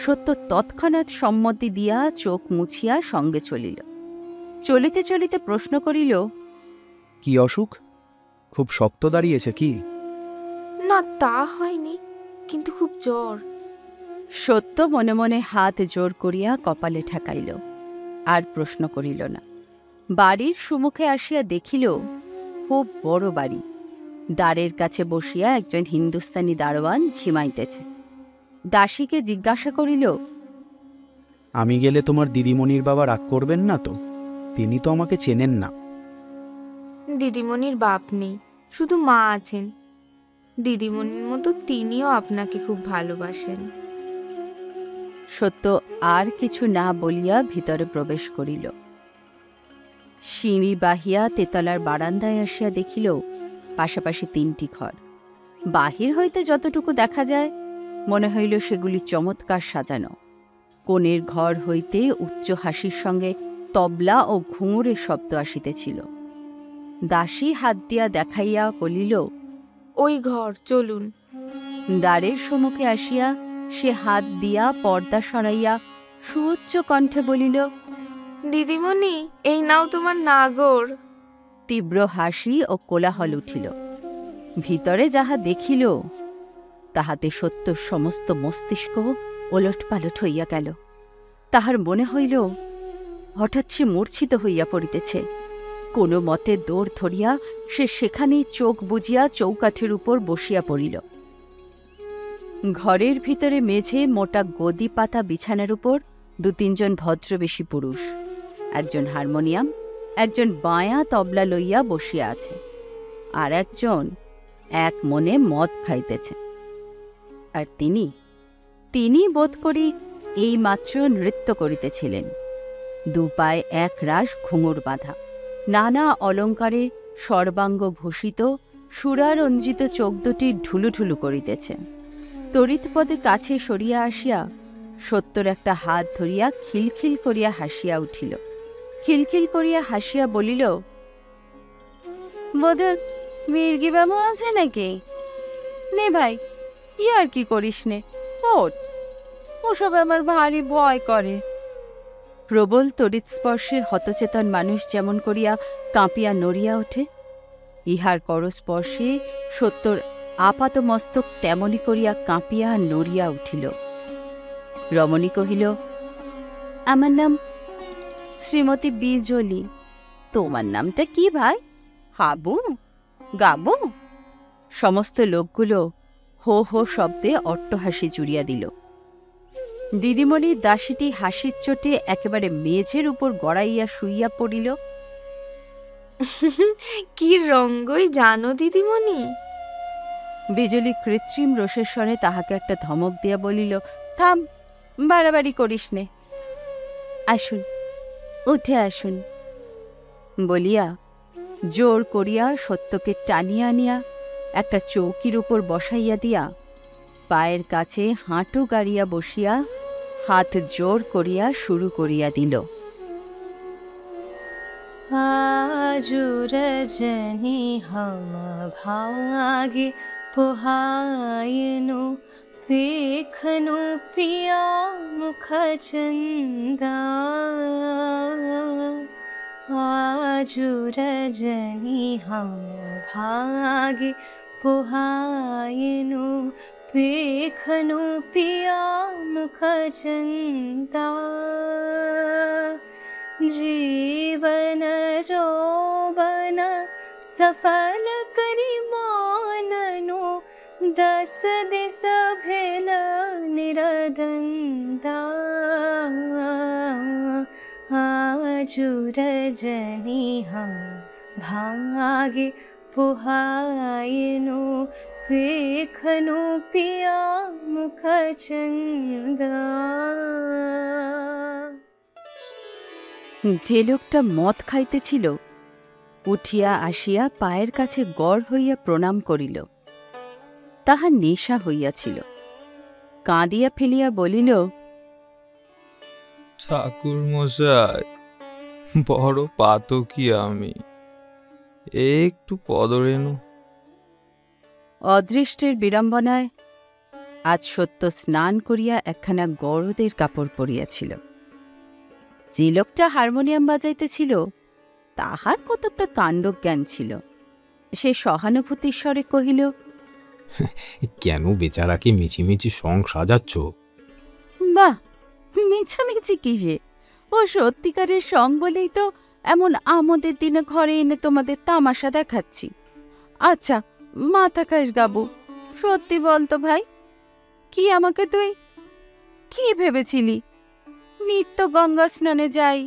সত্য তৎক্ষণাৎ সম্মতি দিয়া চোখ মুছিয়া সঙ্গে চলিল। চলিতে চলিতে প্রশ্ন করিল, কি অসুখ? খুব শক্ত দাঁড়িয়েছে কি? না, তা হয়নি, কিন্তু খুব জ্বর। সত্য মনে মনে হাত জোর করিয়া কপালে ঠেকাইল, আর প্রশ্ন করিল না। বাড়ির সুমুখে আসিয়া দেখিল, খুব বড় বাড়ি। দ্বারের কাছে বসিয়া একজন হিন্দুস্তানি দারোয়ান ঝিমাইতেছে। দাসীকে জিজ্ঞাসা করিল, আমি গেলে তোমার দিদিমণির বাবা রাগ করবেন না তো? তিনি তো আমাকে চেনেন না। দিদিমণির বাপ নেই, শুধু মা আছেন। দিদিমণির মতো তিনিও আপনাকে খুব ভালোবাসেন। সত্য আর কিছু না বলিয়া ভিতরে প্রবেশ করিল। সিঁড়ি বাহিয়া তেতলার বারান্দায় আসিয়া দেখিল, পাশাপাশি 3টি ঘর। বাহির হইতে যতটুকু দেখা যায়, মনে হইল সেগুলি চমৎকার সাজানো। কোণের ঘর হইতে উচ্চ হাসির সঙ্গে তবলা ও ঘুঙুরের শব্দ আসিতেছিল। দাসী হাত দিয়া দেখাইয়া বলিল, ওই ঘর, চলুন। দ্বারের সম্মুখে আসিয়া সে হাত দিয়া পর্দা সরাইয়া সুউচ্চ কণ্ঠে বলিল, দিদিমণি, এই নাও তোমার নাগর। তীব্র হাসি ও কোলাহল উঠিল। ভিতরে যাহা দেখিল, তাহাতে সত্য সমস্ত মস্তিষ্ক ওলটপালট হইয়া গেল। তাহার মনে হইল হঠাৎ সে মূর্ছিত হইয়া পড়িতেছে। কোনো মতে দৌড় ধরিয়া সে সেখানেই চোখ বুজিয়া চৌকাঠের উপর বসিয়া পড়িল। ঘরের ভিতরে মেঝে মোটা গদি পাতা বিছানার উপর 2-3 ভদ্রবেশী পুরুষ, একজন হারমোনিয়াম, একজন বায়া তবলা লইয়া বসিয়া আছে, আর একজন এক মনে মদ খাইতেছে। আর তিনি বোধ করি এইমাত্র নৃত্য করিতেছিলেন। 2 পায়ে এক রাশ ঘুঙুর বাঁধা, নানা অলঙ্কারে সর্বাঙ্গ ভূষিত, সুরারঞ্জিত চোখ দুটি ঢুলুঢুলু করিতেছে। তড়িৎপদে কাছে সরিয়া আসিয়া সত্যর একটা হাত ধরিয়া খিলখিল করিয়া হাসিয়া উঠিল। খিলখিল করিয়া হাসিয়া বলিল, বোধর মির্গি বাবু আছে নাকি? নে ভাই, আর কি করিস নে, ওঠ। ওসব আমার ভারী ভয় করে। প্রবল তড়িৎস্পর্শে হতচেতন মানুষ যেমন করিয়া কাঁপিয়া নড়িয়া ওঠে, ইহার করস্পর্শে সত্যর আপাত মস্তক তেমনি করিয়া কাঁপিয়া নড়িয়া উঠিল। রমণী কহিল, আমার নাম শ্রীমতী বিজলি। তোমার নামটা কি ভাই? হাবু? গাবু? সমস্ত লোকগুলো হো হো শব্দে অট্টহাসি জুড়িয়া দিল। দিদিমণির দাসীটি হাসির চোটে একেবারে মেঝের উপর গড়াইয়া শুইয়া পড়িল। কি রঙ্গই জানো দিদিমণি। বিজলি কৃত্রিম রোষের স্বরে তাহাকে একটা ধমক দিয়া বলিল, থাম, বাড়াবাড়ি করিস নে, আসুন, উঠে আসুন। বলিয়া জোর করিয়া সত্যকে টানিয়া আনিয়া একটা চৌকির উপর বসাইয়া দিয়া পায়ের কাছে হাঁটু গাড়িয়া বসিয়া হাত জোর করিয়া শুরু করিয়া দিল। आज रजनी हम भागे पोहायनु देखनु पिया मुख चंदा। आज रजनी हम भागे पोहायनु देखनु पिया मुख चंदा। जीवन जोबन सफल करी माननु दस दिस भेल निरदंदा। आजु रजनी हम भागे पोहायनु देखनु पिया मुख चंदा। যে লোকটা মদ খাইতেছিল উঠিয়া আসিয়া পায়ের কাছে গড় হইয়া প্রণাম করিল। তাহার নেশা হইয়াছিল, কাঁদিয়া ফেলিয়া বলিল, ঠাকুর মশাই, বড় পাতকি আমি, একটু পদরেণু। অদৃষ্টের বিড়ম্বনায় আজ সত্য স্নান করিয়া একখানা গরদের কাপড় পরিয়াছিল। যে লোকটা হারমোনিয়াম বাজাইতেছিল তাহার কতকটা কাণ্ডজ্ঞান ছিল। সে সহানুভূতির স্বরে কহিল, কেন বেচারাকে মিছিমিছি সং সাজাচ্ছ? বাহ, মিছামিছি কিসে? ও সত্যিকারের সং বলেই তো এমন আমোদের দিনে ঘরে এনে তোমাদের তামাশা দেখাচ্ছি। আচ্ছা, মাথা খাস গাবু, সত্যি বলতো ভাই, কি আমাকে তুই কি ভেবেছিলি? নিত্য গঙ্গা স্নানে যাই,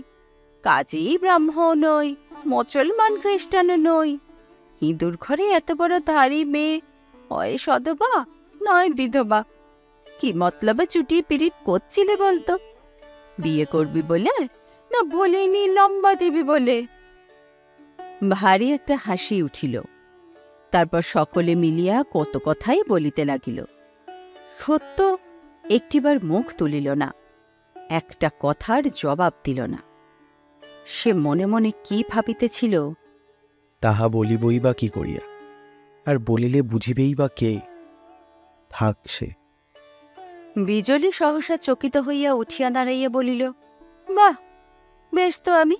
কাজেই ব্রাহ্মণ নই, মুসলমান খ্রিস্টানও নই, হিঁদুর ঘরে এত বড় ধারী মেয়ে, হয় সধবা নয় বিধবা। কি মতলবে চুটিয়ে পিরিত করছিলে বলতো? বিয়ে করবি বলে না বলিনি লম্বা দিবি বলে? ভারী একটা হাসি উঠিল। তারপর সকলে মিলিয়া কত কথাই বলিতে লাগিল। সত্য একটিবার মুখ তুলিল না, একটা কথার জবাব দিল না। সে মনে মনে কি ভাবিতেছিল তাহা বলিবই বা কি করিয়া, আর বলিলে বুঝিবেই বা কে? থাক সে। বিজলি সহসা চকিত হইয়া উঠিয়া দাঁড়াইয়া বলিল, বাহ, বেশ তো আমি।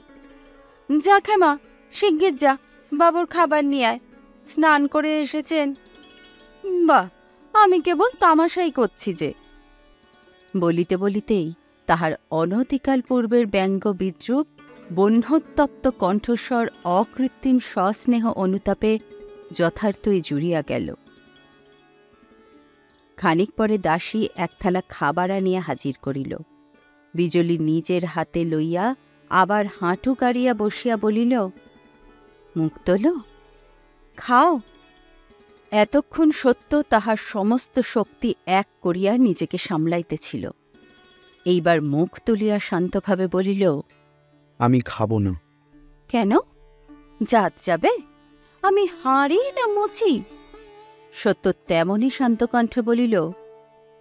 যা খেমা, শিগগির যা, বাবুর খাবার নিয়ে আয়, স্নান করে এসেছেন। বাহ, আমি কেবল তামাশাই করছি যে। বলিতে বলিতেই তাহার অনতিকাল পূর্বের ব্যঙ্গ বিদ্রুপ বহ্নোত্তপ্ত কণ্ঠস্বর অকৃত্রিম সস্নেহ অনুতাপে যথার্থই জুড়িয়া গেল। খানিক পরে দাসী এক থালা খাবার আনিয়া হাজির করিল। বিজলি নিজের হাতে লইয়া আবার হাঁটু গাড়িয়া বসিয়া বলিল, মুখ তোল, খাও। এতক্ষণ সত্য তাহার সমস্ত শক্তি এক করিয়া নিজেকে সামলাইতেছিল। এইবার মুখ তুলিয়া শান্তভাবে বলিল, আমি খাব না। কেন? জাত যাবে? আমি হাঁড়ি না মুচি? সত্য তেমনই শান্তকণ্ঠে বলিল,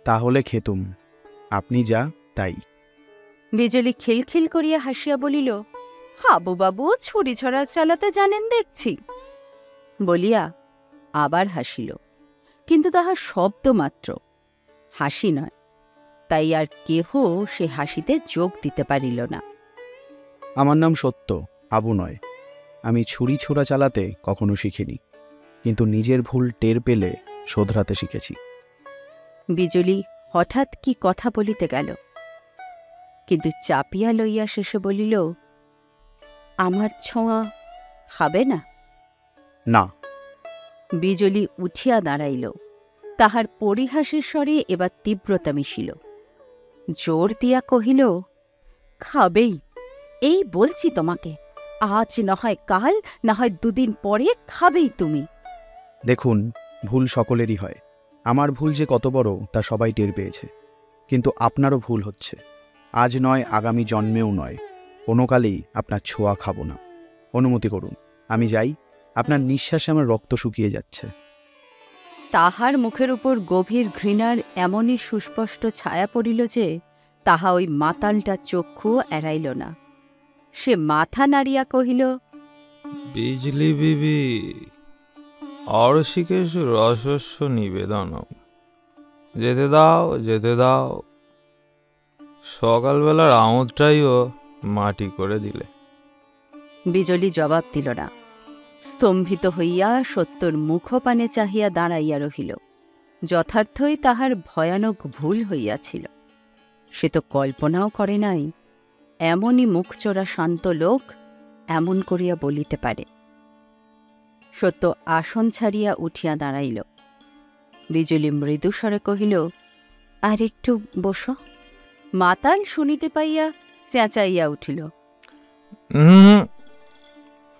তাহলে খেতুম, আপনি যা তাই। বিজলি খিলখিল করিয়া হাসিয়া বলিল, হাবু বাবু ছুরি ছড়া চালাতে জানেন দেখছি। বলিয়া আবার হাসিল, কিন্তু তাহার শব্দ মাত্র, হাসি নয়। তাই আর কেহ সে হাসিতে যোগ দিতে পারিল না। আমার নাম সত্য, আবু নয়। আমি ছুরি ছোড়া চালাতে কখনো শিখিনি, কিন্তু নিজের ভুল টের পেলে শোধরাতে শিখেছি। বিজলি হঠাৎ কি কথা বলিতে গেল, কিন্তু চাপিয়া লইয়া শেষে বলিল, আমার ছোঁয়া খাবে না? না। বিজলি উঠিয়া দাঁড়াইল। তাহার পরিহাসের স্বরে এবার তীব্রতা মিশিল। জোর দিয়া কহিল, খাবেই, এই বলছি তোমাকে। আজ না হয় কাল, না হয় দুদিন পরে খাবেই তুমি। দেখুন, ভুল সকলেরই হয়। আমার ভুল যে কত বড় তা সবাই টের পেয়েছে, কিন্তু আপনারও ভুল হচ্ছে। আজ নয়, আগামী জন্মেও নয়, কোনো কালেই আপনার ছোঁয়া খাবো না। অনুমতি করুন, আমি যাই। আপনার নিঃশ্বাসে আমার রক্ত শুকিয়ে যাচ্ছে। তাহার মুখের উপর গভীর ঘৃণার এমনই সুস্পষ্ট ছায়া পড়িল যে তাহা ওই মাতালটা চক্ষু এড়াইল না। সে মাথা নাড়িয়া কহিল, বিজলি বিবি, অরসিকেশ রসস্য নিবেদনম। যেতে দাও, যেতে দাও। সকালবেলার আমোদটাইও মাটি করে দিলে। বিজলি জবাব দিল না। স্তম্ভিত হইয়া সত্যর মুখপানে চাহিয়া দাঁড়াইয়া রহিল। যথার্থই তাহার ভয়ানক ভুল হইয়াছিল। সে তো কল্পনাও করে নাই এমনই মুখচোরা শান্ত লোক এমন করিয়া বলিতে পারে। সত্য আসন ছাড়িয়া উঠিয়া দাঁড়াইল। বিজলি মৃদুস্বরে কহিল, আর একটু বসো। মাতাল শুনিতে পাইয়া চেঁচাইয়া উঠিল,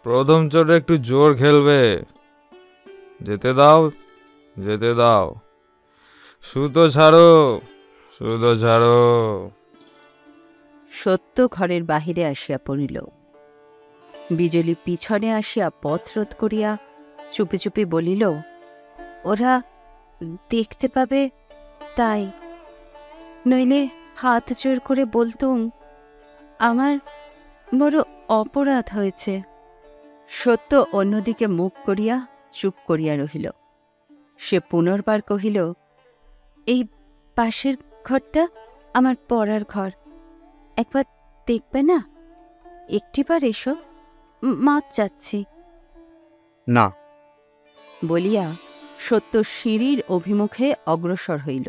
প্রথম চোটে একটু জোর খেলবে। যেতে দাও, যেতে দাও। সুতো ছাড়ো, সুতো ছাড়ো। সত্য ঘরের বাহিরে আসিয়া পড়িল। বিজলি পিছনে আসিয়া পথ রোধ করিয়া চুপি চুপি বলিল, ওরা দেখতে পাবে তাই, নইলে হাত জোর করে বলতুম আমার বড় অপরাধ হয়েছে। সত্য অন্যদিকে মুখ করিয়া চুপ করিয়া রহিল। সে পুনর্বার কহিল, এই পাশের ঘরটা আমার পড়ার ঘর, একবার দেখবে না? একটিবার এসো, মাপ চাচ্ছি। না। বলিয়া সত্য সিঁড়ির অভিমুখে অগ্রসর হইল।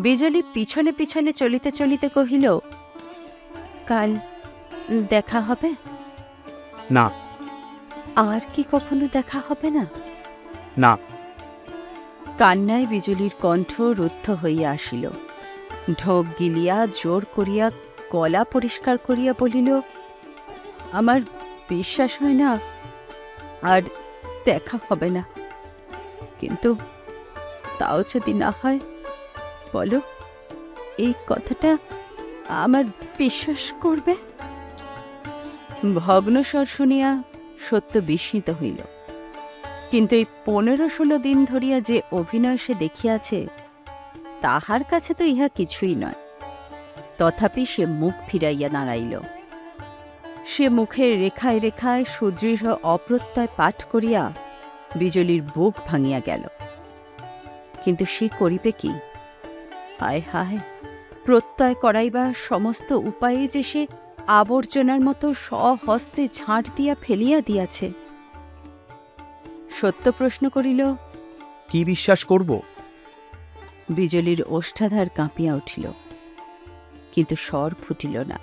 বিজলি পিছনে পিছনে চলিতে চলিতে কহিল, কাল দেখা হবে? না। আর কি কখনো দেখা হবে না? না। কান্নায় বিজলির কণ্ঠ রুদ্ধ হইয়া আসিল। ঢোক গিলিয়া জোর করিয়া গলা পরিষ্কার করিয়া বলিল, আমার বিশ্বাস হয় না আর দেখা হবে না, কিন্তু তাও যদি না হয় বলো, এই কথাটা আমার বিশ্বাস করবে? ভগ্নস্বর শুনিয়া সত্য বিস্মিত হইল। কিন্তু এই 15-16 দিন ধরিয়া যে অভিনয় সে দেখিয়াছে তাহার কাছে তো ইহা কিছুই নয়। তথাপি সে মুখ ফিরাইয়া দাঁড়াইল। সে মুখের রেখায় রেখায় সুদৃঢ় অপ্রত্যয় পাঠ করিয়া বিজলির বুক ভাঙিয়া গেল। কিন্তু সে করিবে কি? হায় হায়, প্রত্যয় করাইবার সমস্ত উপায়ে যে সে আবর্জনার মতো স্বহস্তে ঝাঁট দিয়া ফেলিয়া দিয়াছে। সত্য প্রশ্ন করিল, কি বিশ্বাস করব? বিজলির ওষ্ঠাধার কাঁপিয়া উঠিল, কিন্তু স্বর ফুটিল না।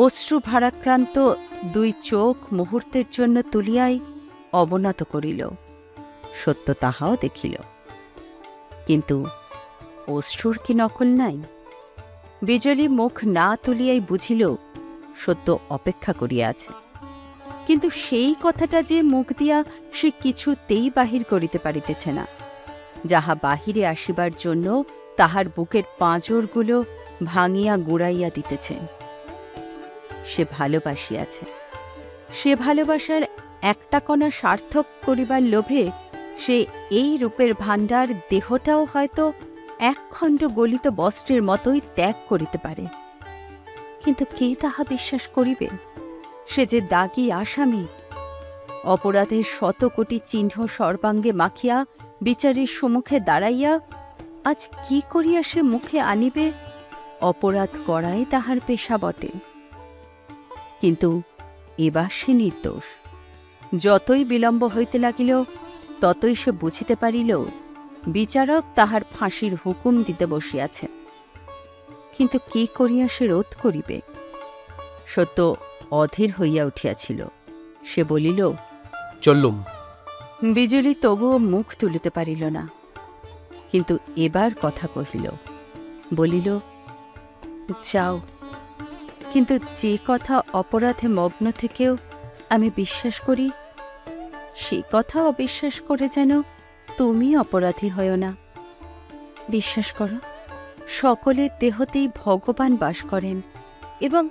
অশ্রু ভারাক্রান্ত দুই চোখ মুহূর্তের জন্য তুলিয়াই অবনত করিল। সত্য তাহাও দেখিল, কিন্তু অশ্রুর কি নকল নাই? বিজলি মুখ না তুলিয়াই বুঝিল সত্য অপেক্ষা করিয়া আছে। কিন্তু সেই কথাটা যে মুখ দিয়া সে কিছুতেই বাহির করিতে পারিতেছে না, যাহা বাহিরে আসিবার জন্য তাহার বুকের পাঁজরগুলো ভাঙিয়া গুড়াইয়া দিতেছে। সে ভালোবাসিয়াছে। সে ভালোবাসার একটা কণা সার্থক করিবার লোভে সে এই রূপের ভাণ্ডার দেহটাও হয়তো একখণ্ড গলিত বস্ত্রের মতোই ত্যাগ করিতে পারে। কিন্তু কে তাহা বিশ্বাস করিবে? সে যে দাগী আসামি। অপরাধের 100 কোটি চিহ্ন সর্বাঙ্গে মাখিয়া বিচারের সম্মুখে দাঁড়াইয়া আজ কি করিয়া সে মুখে আনিবে? অপরাধ করাই তাহার পেশা বটে। কিন্তু এবার সে নির্দোষ। যতই বিলম্ব হইতে লাগিল ততই সে বুঝিতে পারিল বিচারক তাহার ফাঁসির হুকুম দিতে বসিয়াছে। কিন্তু কি করিয়া সে রোধ করিবে? সত্য অধীর হইয়া উঠিয়াছিল। সে বলিল, চললুম। বিজুলি তবুও মুখ তুলিতে পারিল না। কিন্তু এবার কথা কহিল, বলিল, যাও। কিন্তু যে কথা অপরাধে মগ্ন থেকেও আমি বিশ্বাস করি, সে কথা অবিশ্বাস করে যেন তুমি অপরাধী হয় না। বিশ্বাস করো, সকলের দেহতেই ভগবান বাস করেন এবং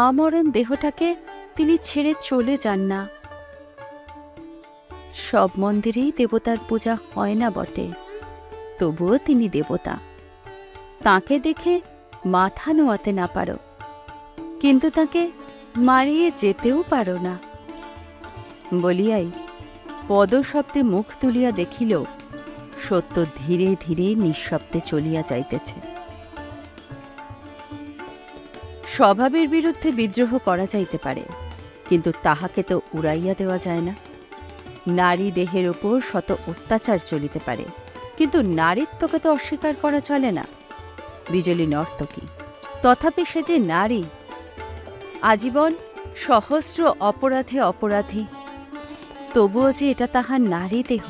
আমরণ দেহটাকে তিনি ছেড়ে চলে যান না। সব মন্দিরেই দেবতার পূজা হয় না বটে, তবুও তিনি দেবতা। তাকে দেখে মাথা নোয়াতে না পারো, কিন্তু তাকে মারিয়ে যেতেও পারো না। বলিয়াই পদশব্দে মুখ তুলিয়া দেখিল সত্য ধীরে ধীরে নিঃশব্দে চলিয়া যাইতেছে। স্বভাবের বিরুদ্ধে বিদ্রোহ করা যাইতে পারে, কিন্তু তাহাকে তো উড়াইয়া দেওয়া যায় না। নারী দেহের ওপর শত অত্যাচার চলিতে পারে, কিন্তু নারীত্বকে তো অস্বীকার করা চলে না। বিজলী নর্তকী, তথাপি সে যে নারী। আজীবন সহস্র অপরাধে অপরাধী, তবুও যে এটা তাহার নারী দেহ।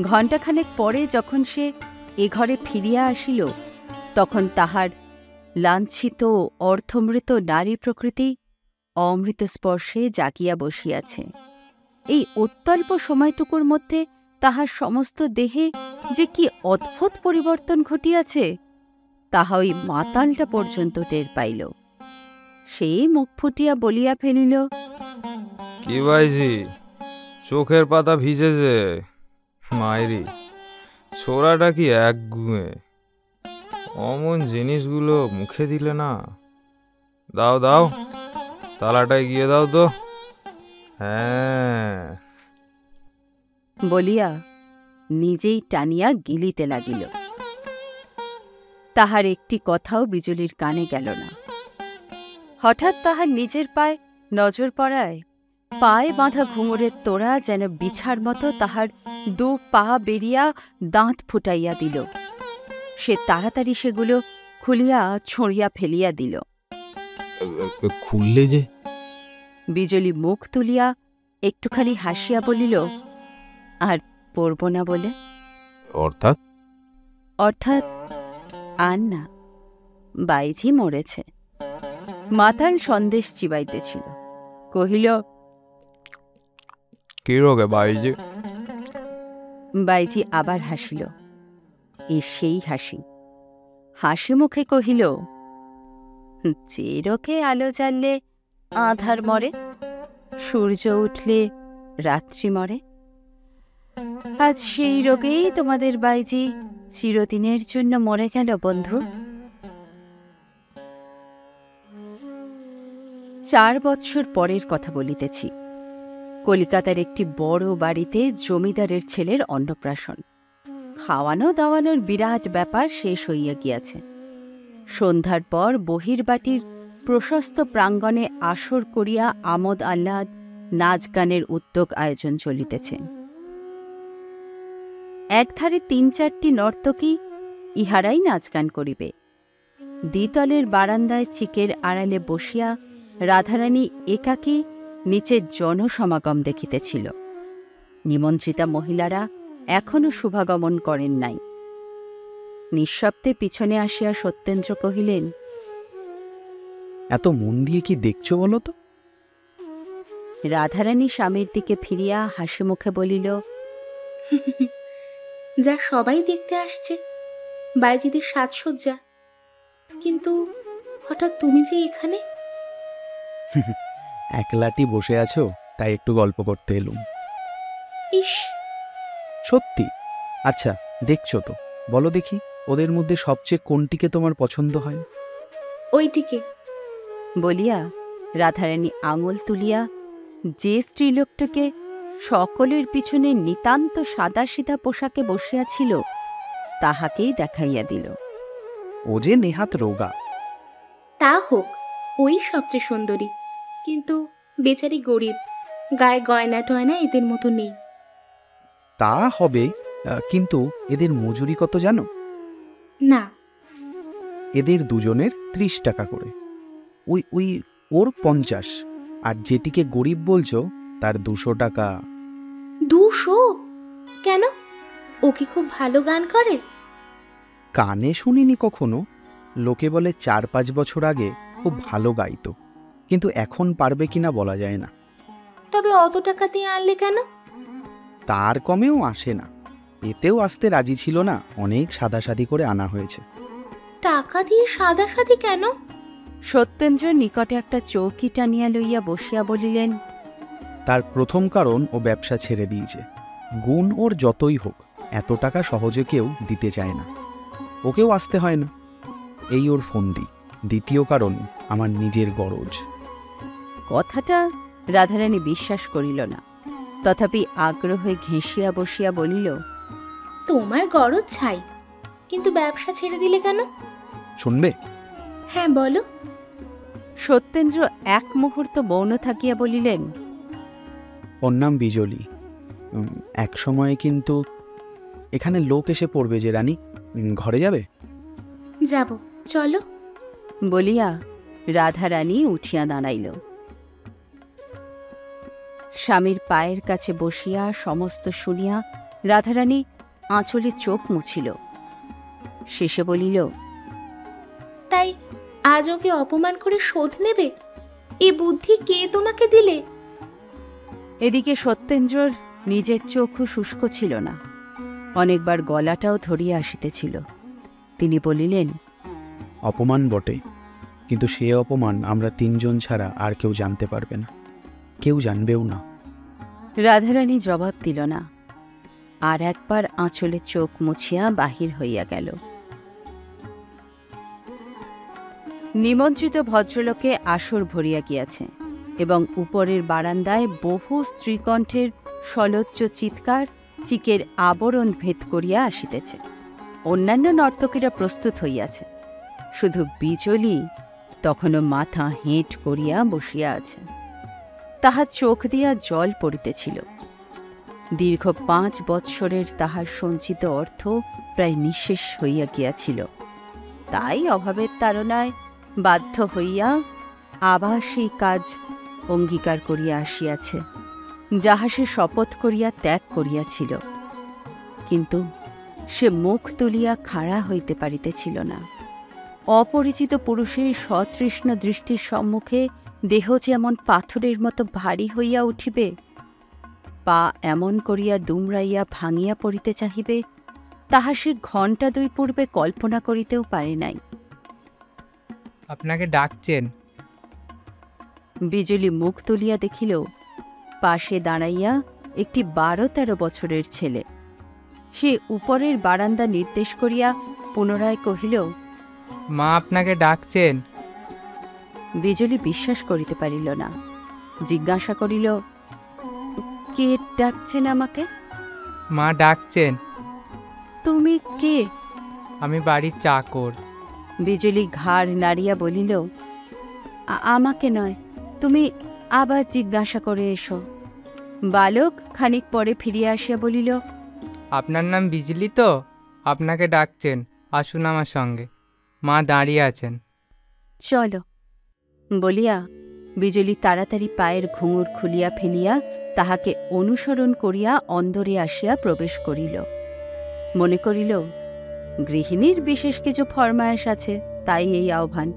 ঘণ্টাখানেক পরে যখন সে এ ঘরে ফিরিয়া আসিল, তখন তাহার লাঞ্ছিত অর্থমৃত নারী প্রকৃতি অমৃত স্পর্শে জাগিয়া বসিয়াছে। এই অত্যল্প সময়টুকুর মধ্যে তাহার সমস্ত দেহে যে কি অদ্ভুত পরিবর্তন ঘটিয়াছে, তাহা ওই মাতালটা পর্যন্ত টের পাইল। সেই মুখ ফুটিয়া বলিয়া ফেলিল, কি ভাইজি, চোখের পাতা ভিজেছে। মায়েরি, ছোড়াটা কি এক গুঁয়ে। অমন জিনিসগুলো মুখে দিলে না। দাও দাও, তালাটায় গিয়ে দাও তো। হ্যাঁ, বলিয়া নিজেই টানিয়া গিলিতে লাগিল। তাহার একটি কথাও বিজুলির কানে গেল না। হঠাৎ তাহার নিজের পায়ে নজর পড়ায় পায়ে বাঁধা ঘুঙুরের তোড়া যেন বিছার মতো তাহার দু পা বেরিয়া দাঁত ফুটাইয়া দিল। সে তাড়াতাড়ি সেগুলো খুলিয়া ছড়িয়া ফেলিয়া দিল। খুললে যে? বিজলি মুখ তুলিয়া একটুখানি হাসিয়া বলিল, আর পড়ব না বলে। অর্থাৎ? অর্থাৎ আর না, বাইজি মরেছে। মাতাল সন্দেশ চিবাইতেছিল, কহিল, কি রোগে বাইজি? বাইজি আবার হাসিল। এ সেই হাসি। হাসি মুখে কহিল, যে রোগে আলো জ্বাললে আঁধার মরে, সূর্য উঠলে রাত্রি মরে, আজ সেই রোগেই তোমাদের বাইজি চিরদিনের জন্য মরে গেল বন্ধু। 4 বৎসর পরের কথা বলিতেছি। কলিকাতার একটি বড় বাড়িতে জমিদারের ছেলের অন্নপ্রাশন। খাওয়ানো দাওয়ানোর বিরাট ব্যাপার শেষ হইয়া গিয়াছে। সন্ধ্যার পর বহির্বাটির প্রশস্ত প্রাঙ্গণে আসর করিয়া আমোদ আহ্লাদ, নাচ গানের উদ্যোগ আয়োজন চলিতেছে। একধারে 3-4টি নর্তকী, ইহারাই নাচ গান করিবে। দ্বিতলের বারান্দায় চিকের আড়ালে বসিয়া রাধারানী একাকী নিচে জনসমাগম দেখিতেছিল। নিমন্ত্রিতা মহিলারা এখনো শুভাগমন করেন নাই। নিঃশব্দে পিছনে আসিয়া সত্যেন্দ্র কহিলেন, এত মন দিয়ে কি দেখছো বলো তো? রাধারানী স্বামীর দিকে ফিরিয়া হাসি মুখে বলিল, যা সবাই দেখতে আসছে, বাইজিদের সাজসজ্জা, কিন্তু হঠাৎ তুমি যে এখানে। একলাটি বসে আছো, তাই একটু গল্প করতে এলুম। ইস, সত্যি? আচ্ছা, দেখছো তো, বলো দেখি ওদের মধ্যে সবচেয়ে কোনটিকে তোমার পছন্দ হয়? ওইটিকে। বলিয়া রাধারানী আঙুল তুলিয়া যে স্ত্রীলোকটাকে সকলের পিছনে নিতান্ত সাদাসিধা পোশাকে বসিয়াছিল তাহাকেই দেখাইয়া দিল। ও যে নেহাত রোগা। তা হোক, ওই সবচেয়ে সুন্দরী, কিন্তু বেচারি গরিব, গায়ে গয়না টয়না এদের মতো নেই। তা হবে, কিন্তু এদের মজুরি কত জানো? না। এদের দুজনের 30 টাকা করে। ওই ওই ওর 50, আর যেটিকে গরিব বলছো তার 200 টাকা। 200? কেন? ও কি খুব ভালো গান করে? কানে শুনিনি কখনো, লোকে বলে 4-5 বছর আগে খুব ভালো গাইতো, কিন্তু এখন পারবে কিনা বলা যায় না। তবে অত টাকা দিয়ে আনলে কেন? তার কমেও আসে না, এতেও আসতে রাজি ছিল না, অনেক সাদাসাদি করে আনা হয়েছে। টাকা দিয়ে সাদাসাদি কেন? সত্যেন্দ্র নিকটে একটা চৌকি টানিয়া লইয়া বসিয়া বলিলেন, তার প্রথম কারণ ও ব্যবসা ছেড়ে দিয়েছে। গুণ ওর যতই হোক, এত টাকা সহজে কেউ দিতে চায় না, ওকেও আসতে হয় না, এই ওর ফন্দি। দ্বিতীয় কারণ আমার নিজের গরজ। কথাটা রাধারানী বিশ্বাস করিল না, তথাপি আগ্রহে ঘেঁষিয়া বসিয়া বলিল, তোমার গরজ ছাই, কিন্তু ব্যবসা ছেড়ে দিলে কেন? শুনবে? হ্যাঁ বলো। সত্যেন্দ্র এক মুহূর্ত মৌন থাকিয়া বলিলেন, ওর নাম বিজলি। এক সময়ে কিন্তু এখানে লোক এসে পড়বে যে রানী, ঘরে যাবে? যাব, চলো। বলিয়া রাধারানী উঠিয়া দাঁড়াইল। স্বামীর পায়ের কাছে বসিয়া সমস্ত শুনিয়া রাধারানী আঁচলে চোখ মুছিল। শেষে বলিল, তাই আজ ওকে অপমান করে শোধ নেবে? এ বুদ্ধি কে তোমাকে দিলে? এদিকে সত্যেন্দ্রর নিজের চোখও শুষ্ক ছিল না, অনেকবার গলাটাও ধরিয়া আসিতেছিল। তিনি বলিলেন, অপমান বটে, কিন্তু সে অপমান আমরা 3 জন ছাড়া আর কেউ জানতে পারবে না, কেউ জানবেও না। রাধারানী জবাব দিল না, আর একবার আঁচলে চোখ মুছিয়া বাহির হইয়া গেল। নিমন্ত্রিত ভদ্রলোকে আসর ভরিয়া গিয়াছে এবং উপরের বারান্দায় বহু স্ত্রীকণ্ঠের সলোচ্চ চিৎকার চিকের আবরণ ভেদ করিয়া আসিতেছে। অন্যান্য নর্তকীরা প্রস্তুত হইয়াছে, শুধু বিজলি তখনও মাথা হেঁট করিয়া বসিয়া আছে। তাহার চোখ দিয়া জল পড়িতেছিল। দীর্ঘ 5 বৎসরের তাহার সঞ্চিত অর্থ প্রায় নিঃশেষ হইয়া গিয়াছিল, তাই অভাবের তাড়নায় বাধ্য হইয়া আবার সেই কাজ অঙ্গীকার করিয়া আসিয়াছে, যাহা সে শপথ করিয়া ত্যাগ করিয়াছিল। কিন্তু সে মুখ তুলিয়া খাড়া হইতে পারিতেছিল না। অপরিচিত পুরুষের সতৃষ্ণ দৃষ্টির সম্মুখে দেহ যেমন পাথরের মতো ভারী হইয়া উঠিবে, পা এমন করিয়া দুমড়াইয়া ভাঙিয়া পড়িতে চাহিবে, তাহা সে ঘণ্টা 2 পূর্বে কল্পনা করিতেও পারে নাই। আপনাকে ডাকছেন। বিজলি মুখ তুলিয়া দেখিল, পাশে দাঁড়াইয়া একটি 12-13 বছরের ছেলে। সে উপরের বারান্দা নির্দেশ করিয়া পুনরায় কহিল, মা আপনাকে ডাকছেন। বিজলি বিশ্বাস করিতে পারিল না, জিজ্ঞাসা করিল, কে ডাকছেন আমাকে? মা ডাকছেন। তুমি কে? আমি বাড়ির চাকর। বিজলি ঘাড় নাড়িয়া বলিল, আমাকে নয়, তুমি আবার জিজ্ঞাসা করে এসো। বালক খানিক পরে ফিরিয়া আসিয়া বলিল, আপনার নাম বিজলি তো? আপনাকে ডাকছেন, আসুন আমার সঙ্গে। মা দাঁড়িয়ে আছেন। চলো। বলিয়া বিজলি তাড়াতাড়ি পায়ের ঘুঙুর খুলিয়া ফেলিয়া তাহাকে অনুসরণ করিয়া অন্দরে আসিয়া প্রবেশ করিল। মনে করিল, গৃহিণীর বিশেষ কিছু ফরমায়েশ আছে, তাই এই আহ্বান।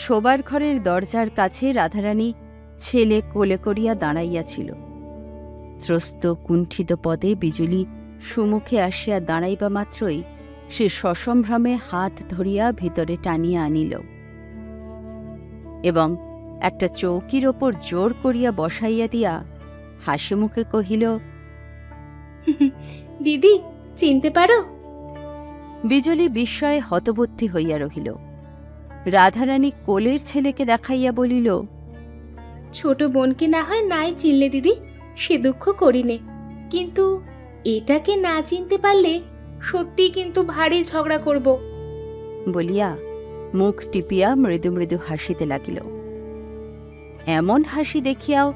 শোবার ঘরের দরজার কাছে রাধারানী ছেলে কোলে করিয়া দাঁড়াইয়াছিল। ত্রস্ত কুণ্ঠিত পদে বিজলি সুমুখে আসিয়া দাঁড়াইবা মাত্রই সে সসম্ভ্রমে হাত ধরিয়া ভিতরে টানিয়া আনিল এবং একটা চৌকির ওপর জোর করিয়া বসাইয়া দিয়া হাসি মুখে কহিল, দিদি, চিনতে পারো? বিজলি বিস্ময়ে হতবুদ্ধি হইয়া রহিল। রাধারানী কোলের ছেলেকে দেখাইয়া বলিল, ছোট বোনকে না হয় নাই চিনলে দিদি, সে দুঃখ করিনে, কিন্তু এটাকে না চিনতে পারলে সত্যি কিন্তু ভারী ঝগড়া করব। বলিয়া মুখ টিপিয়া মৃদু মৃদু হাসিতে লাগিল। এমন হাসি দেখিয়াও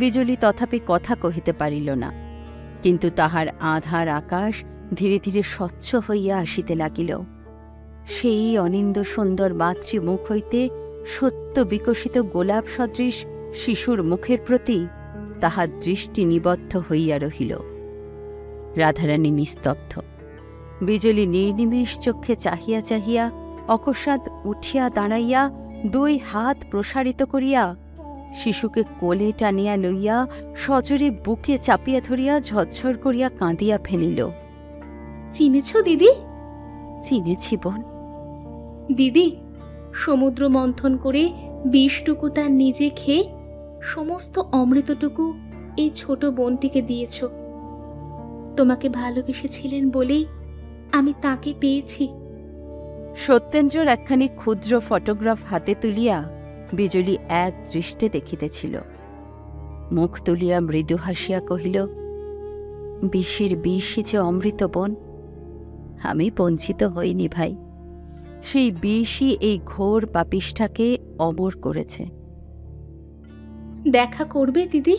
বিজলি তথাপি কথা কহিতে পারিল না, কিন্তু তাহার আধার আকাশ ধীরে ধীরে স্বচ্ছ হইয়া আসিতে লাগিল। সেই অনিন্দ সুন্দর মাতৃমুখ হইতে সত্য বিকশিত গোলাপ সদৃশ শিশুর মুখের প্রতি তাহার দৃষ্টি নিবদ্ধ হইয়া রহিল। রাধারানী নিস্তব্ধ। বিজলি নির্নিমেষ চক্ষে চাহিয়া চাহিয়া অকস্মাৎ উঠিয়া দাঁড়াইয়া 2 হাত প্রসারিত করিয়া শিশুকে কোলে টানিয়া লইয়া সজোরে বুকে চাপিয়া ধরিয়া ঝরঝর করিয়া কাঁদিয়া ফেলিল। চিনেছ দিদি? চিনেছি বোন। দিদি, সমুদ্র মন্থন করে বিষটুকু তার নিজে খেয়ে সমস্ত অমৃতটুকু এই ছোট বোনটিকে দিয়েছ। তোমাকে ভালোবেসেছিলেন বলেই আমি তাকে পেয়েছি। সত্যেন্দ্রর একখানি ক্ষুদ্র ফটোগ্রাফ হাতে তুলিয়া বিজলি এক দৃষ্টে দেখিতেছিল। মুখ তুলিয়া মৃদু হাসিয়া কহিল, বিষের বিষই যে অমৃত বোন। আমি বঞ্চিত হইনি ভাই, সেই বিষই এই ঘোর পাপিষ্ঠাকে অমর করেছে। দেখা করবে দিদি?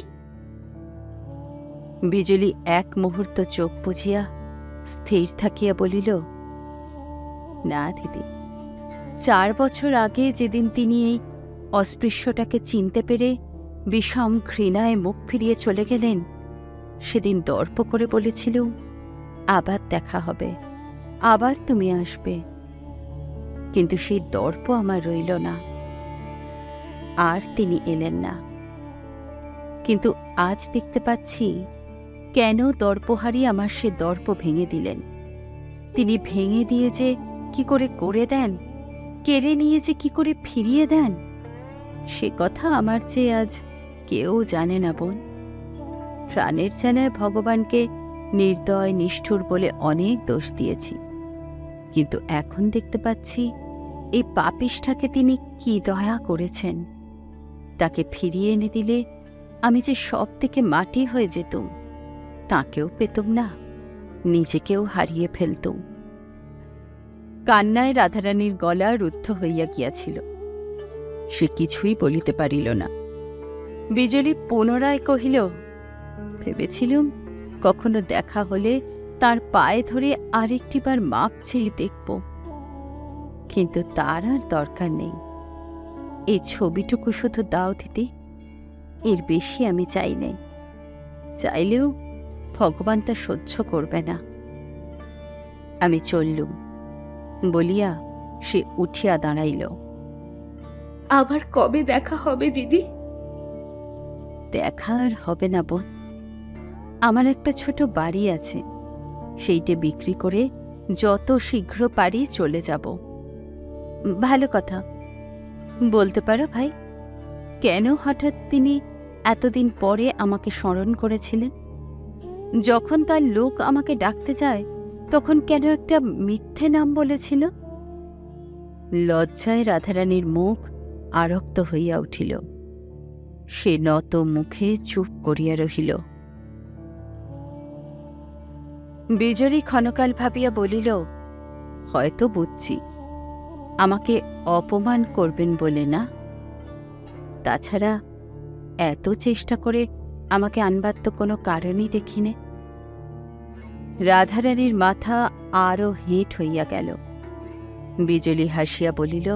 বিজলি এক মুহূর্ত চোখ বুঝিয়া স্থির থাকিয়া বলিল, না দিদি, 4 বছর আগে যেদিন তিনি এই অস্পৃশ্যটাকে চিনতে পেরে বিষম ঘৃণায় মুখ ফিরিয়ে চলে গেলেন, সেদিন দর্প করে বলেছিল, আবার দেখা হবে, আবার তুমি আসবে। কিন্তু সেই দর্প আমার রইল না, আর তিনি এলেন না। কিন্তু আজ দেখতে পাচ্ছি কেন দর্পহারি আমার সে দর্প ভেঙে দিলেন। তিনি ভেঙে দিয়ে যে কি করে দেন, কেড়ে নিয়ে যে কি করে ফিরিয়ে দেন, সে কথা আমার চেয়ে আজ কেউ জানে না বোন। প্রাণের জ্বালায় ভগবানকে নির্দয় নিষ্ঠুর বলে অনেক দোষ দিয়েছি, কিন্তু এখন দেখতে পাচ্ছি এই পাপিষ্ঠাকে তিনি কি দয়া করেছেন। তাকে ফিরিয়ে এনে দিলে আমি যে সব থেকে মাটি হয়ে যেতুম, তাকেও পেতুম না, নিজেকেও হারিয়ে ফেলতুম। কান্নায় রাধারানীর গলা রুদ্ধ হইয়া গিয়াছিল। সে কিছুই বলিতে পারিল না। বিজলি পুনরায় কহিল, ভেবেছিলুম কখনো দেখা হলে তার পায়ে ধরে আরেকটিবার মাপ চেয়ে দেখব, কিন্তু তার আর দরকার নেই। এই ছবিটুকু শুধু দাও দিদি, এর বেশি আমি চাই নাই। চাইলেও ভগবান তা সহ্য করবে না। আমি চললুম বলিয়া সে উঠিয়া দাঁড়াইল। আবার কবে দেখা হবে দিদি? দেখা আর হবে না বোন। আমার একটা ছোট বাড়ি আছে, সেইটে বিক্রি করে যত শীঘ্র পারি চলে যাব। ভালো কথা, বলতে পারো ভাই, কেন হঠাৎ তিনি এতদিন পরে আমাকে স্মরণ করেছিলেন? যখন তার লোক আমাকে ডাকতে যায় তখন কেন একটা মিথ্যে নাম বলেছিল? লজ্জায় রাধারানীর মুখ আরক্ত হইয়া উঠিল। সে নত মুখে চুপ করিয়া রহিল। বিজলি ক্ষণকাল ভাবিয়া বলিল, হয়তো বুঝছি, আমাকে অপমান করবেন বলে না? তাছাড়া এত চেষ্টা করে আমাকে আনবার তো কোনো কারণই দেখিনে। রাধারানীর মাথা আরও হেঁট হইয়া গেল। বিজলি হাসিয়া বলিল,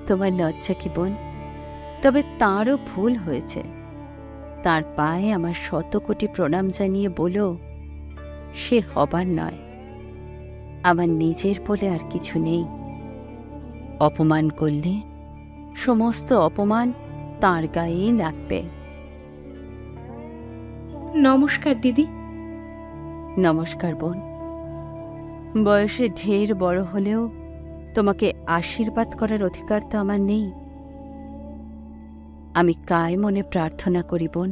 তোমার লজ্জা কি বোন? তবে তাঁরও ভুল হয়েছে। তার পায়ে আমার 100 কোটি প্রণাম জানিয়ে বলো, সে হবার নয়। আমার নিজের বলে আর কিছু নেই। অপমান করলে সমস্ত অপমান তাঁর গায়েই লাগবে। নমস্কার দিদি। নমস্কার বোন। বয়সে ঢের বড় হলেও তোমাকে আশীর্বাদ করার অধিকার তো আমার নেই। আমি কায় মনে প্রার্থনা করি বোন,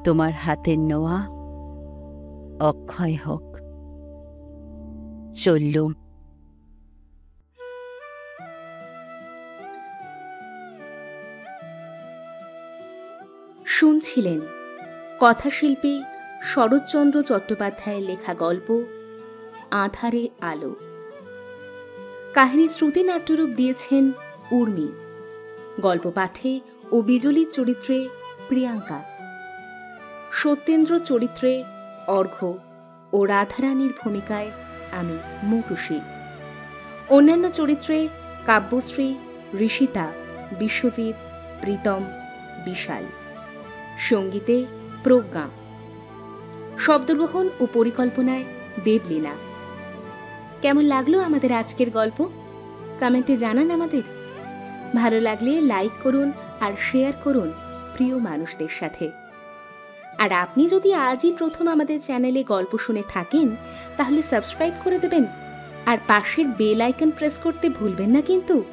তোমার হাতের নোয়া অক্ষয় হোক। চললুম। শুনছিলেন কথাশিল্পী শরৎচন্দ্র চট্টোপাধ্যায়ের লেখা গল্প আঁধারে আলো। কাহিনী শ্রুতি নাট্যরূপ দিয়েছেন উর্মি। গল্প পাঠে ও বিজলির চরিত্রে প্রিয়াঙ্কা, সত্যেন্দ্র চরিত্রে অর্ঘ্য ও রাধারানীর ভূমিকায় আমি মৌটুসী। অন্যান্য চরিত্রে কাব্যশ্রী, ঋষিতা, বিশ্বজিৎ, প্রীতম, বিশাল। সঙ্গীতে প্রজ্ঞা। শব্দগ্রহণ ও পরিকল্পনায় দেবলীনা। কেমন লাগলো আমাদের আজকের গল্প? কমেন্টে জানান আমাদের। ভালো লাগলে লাইক করুন আর শেয়ার করুন প্রিয় মানুষদের সাথে। আর আপনি যদি আজই প্রথম আমাদের চ্যানেলে গল্প শুনে থাকেন তাহলে সাবস্ক্রাইব করে দেবেন আর পাশের বেল আইকন প্রেস করতে ভুলবেন না কিন্তু।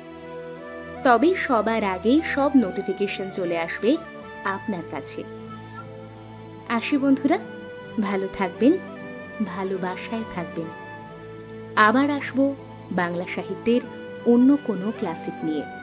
তবেই সবার আগে সব নোটিফিকেশন চলে আসবে আপনার কাছে। আসি বন্ধুরা, ভালো থাকবেন, ভালোবাসায় থাকবেন। আবার আসবো বাংলা সাহিত্যের অন্য কোনো ক্লাসিক নিয়ে।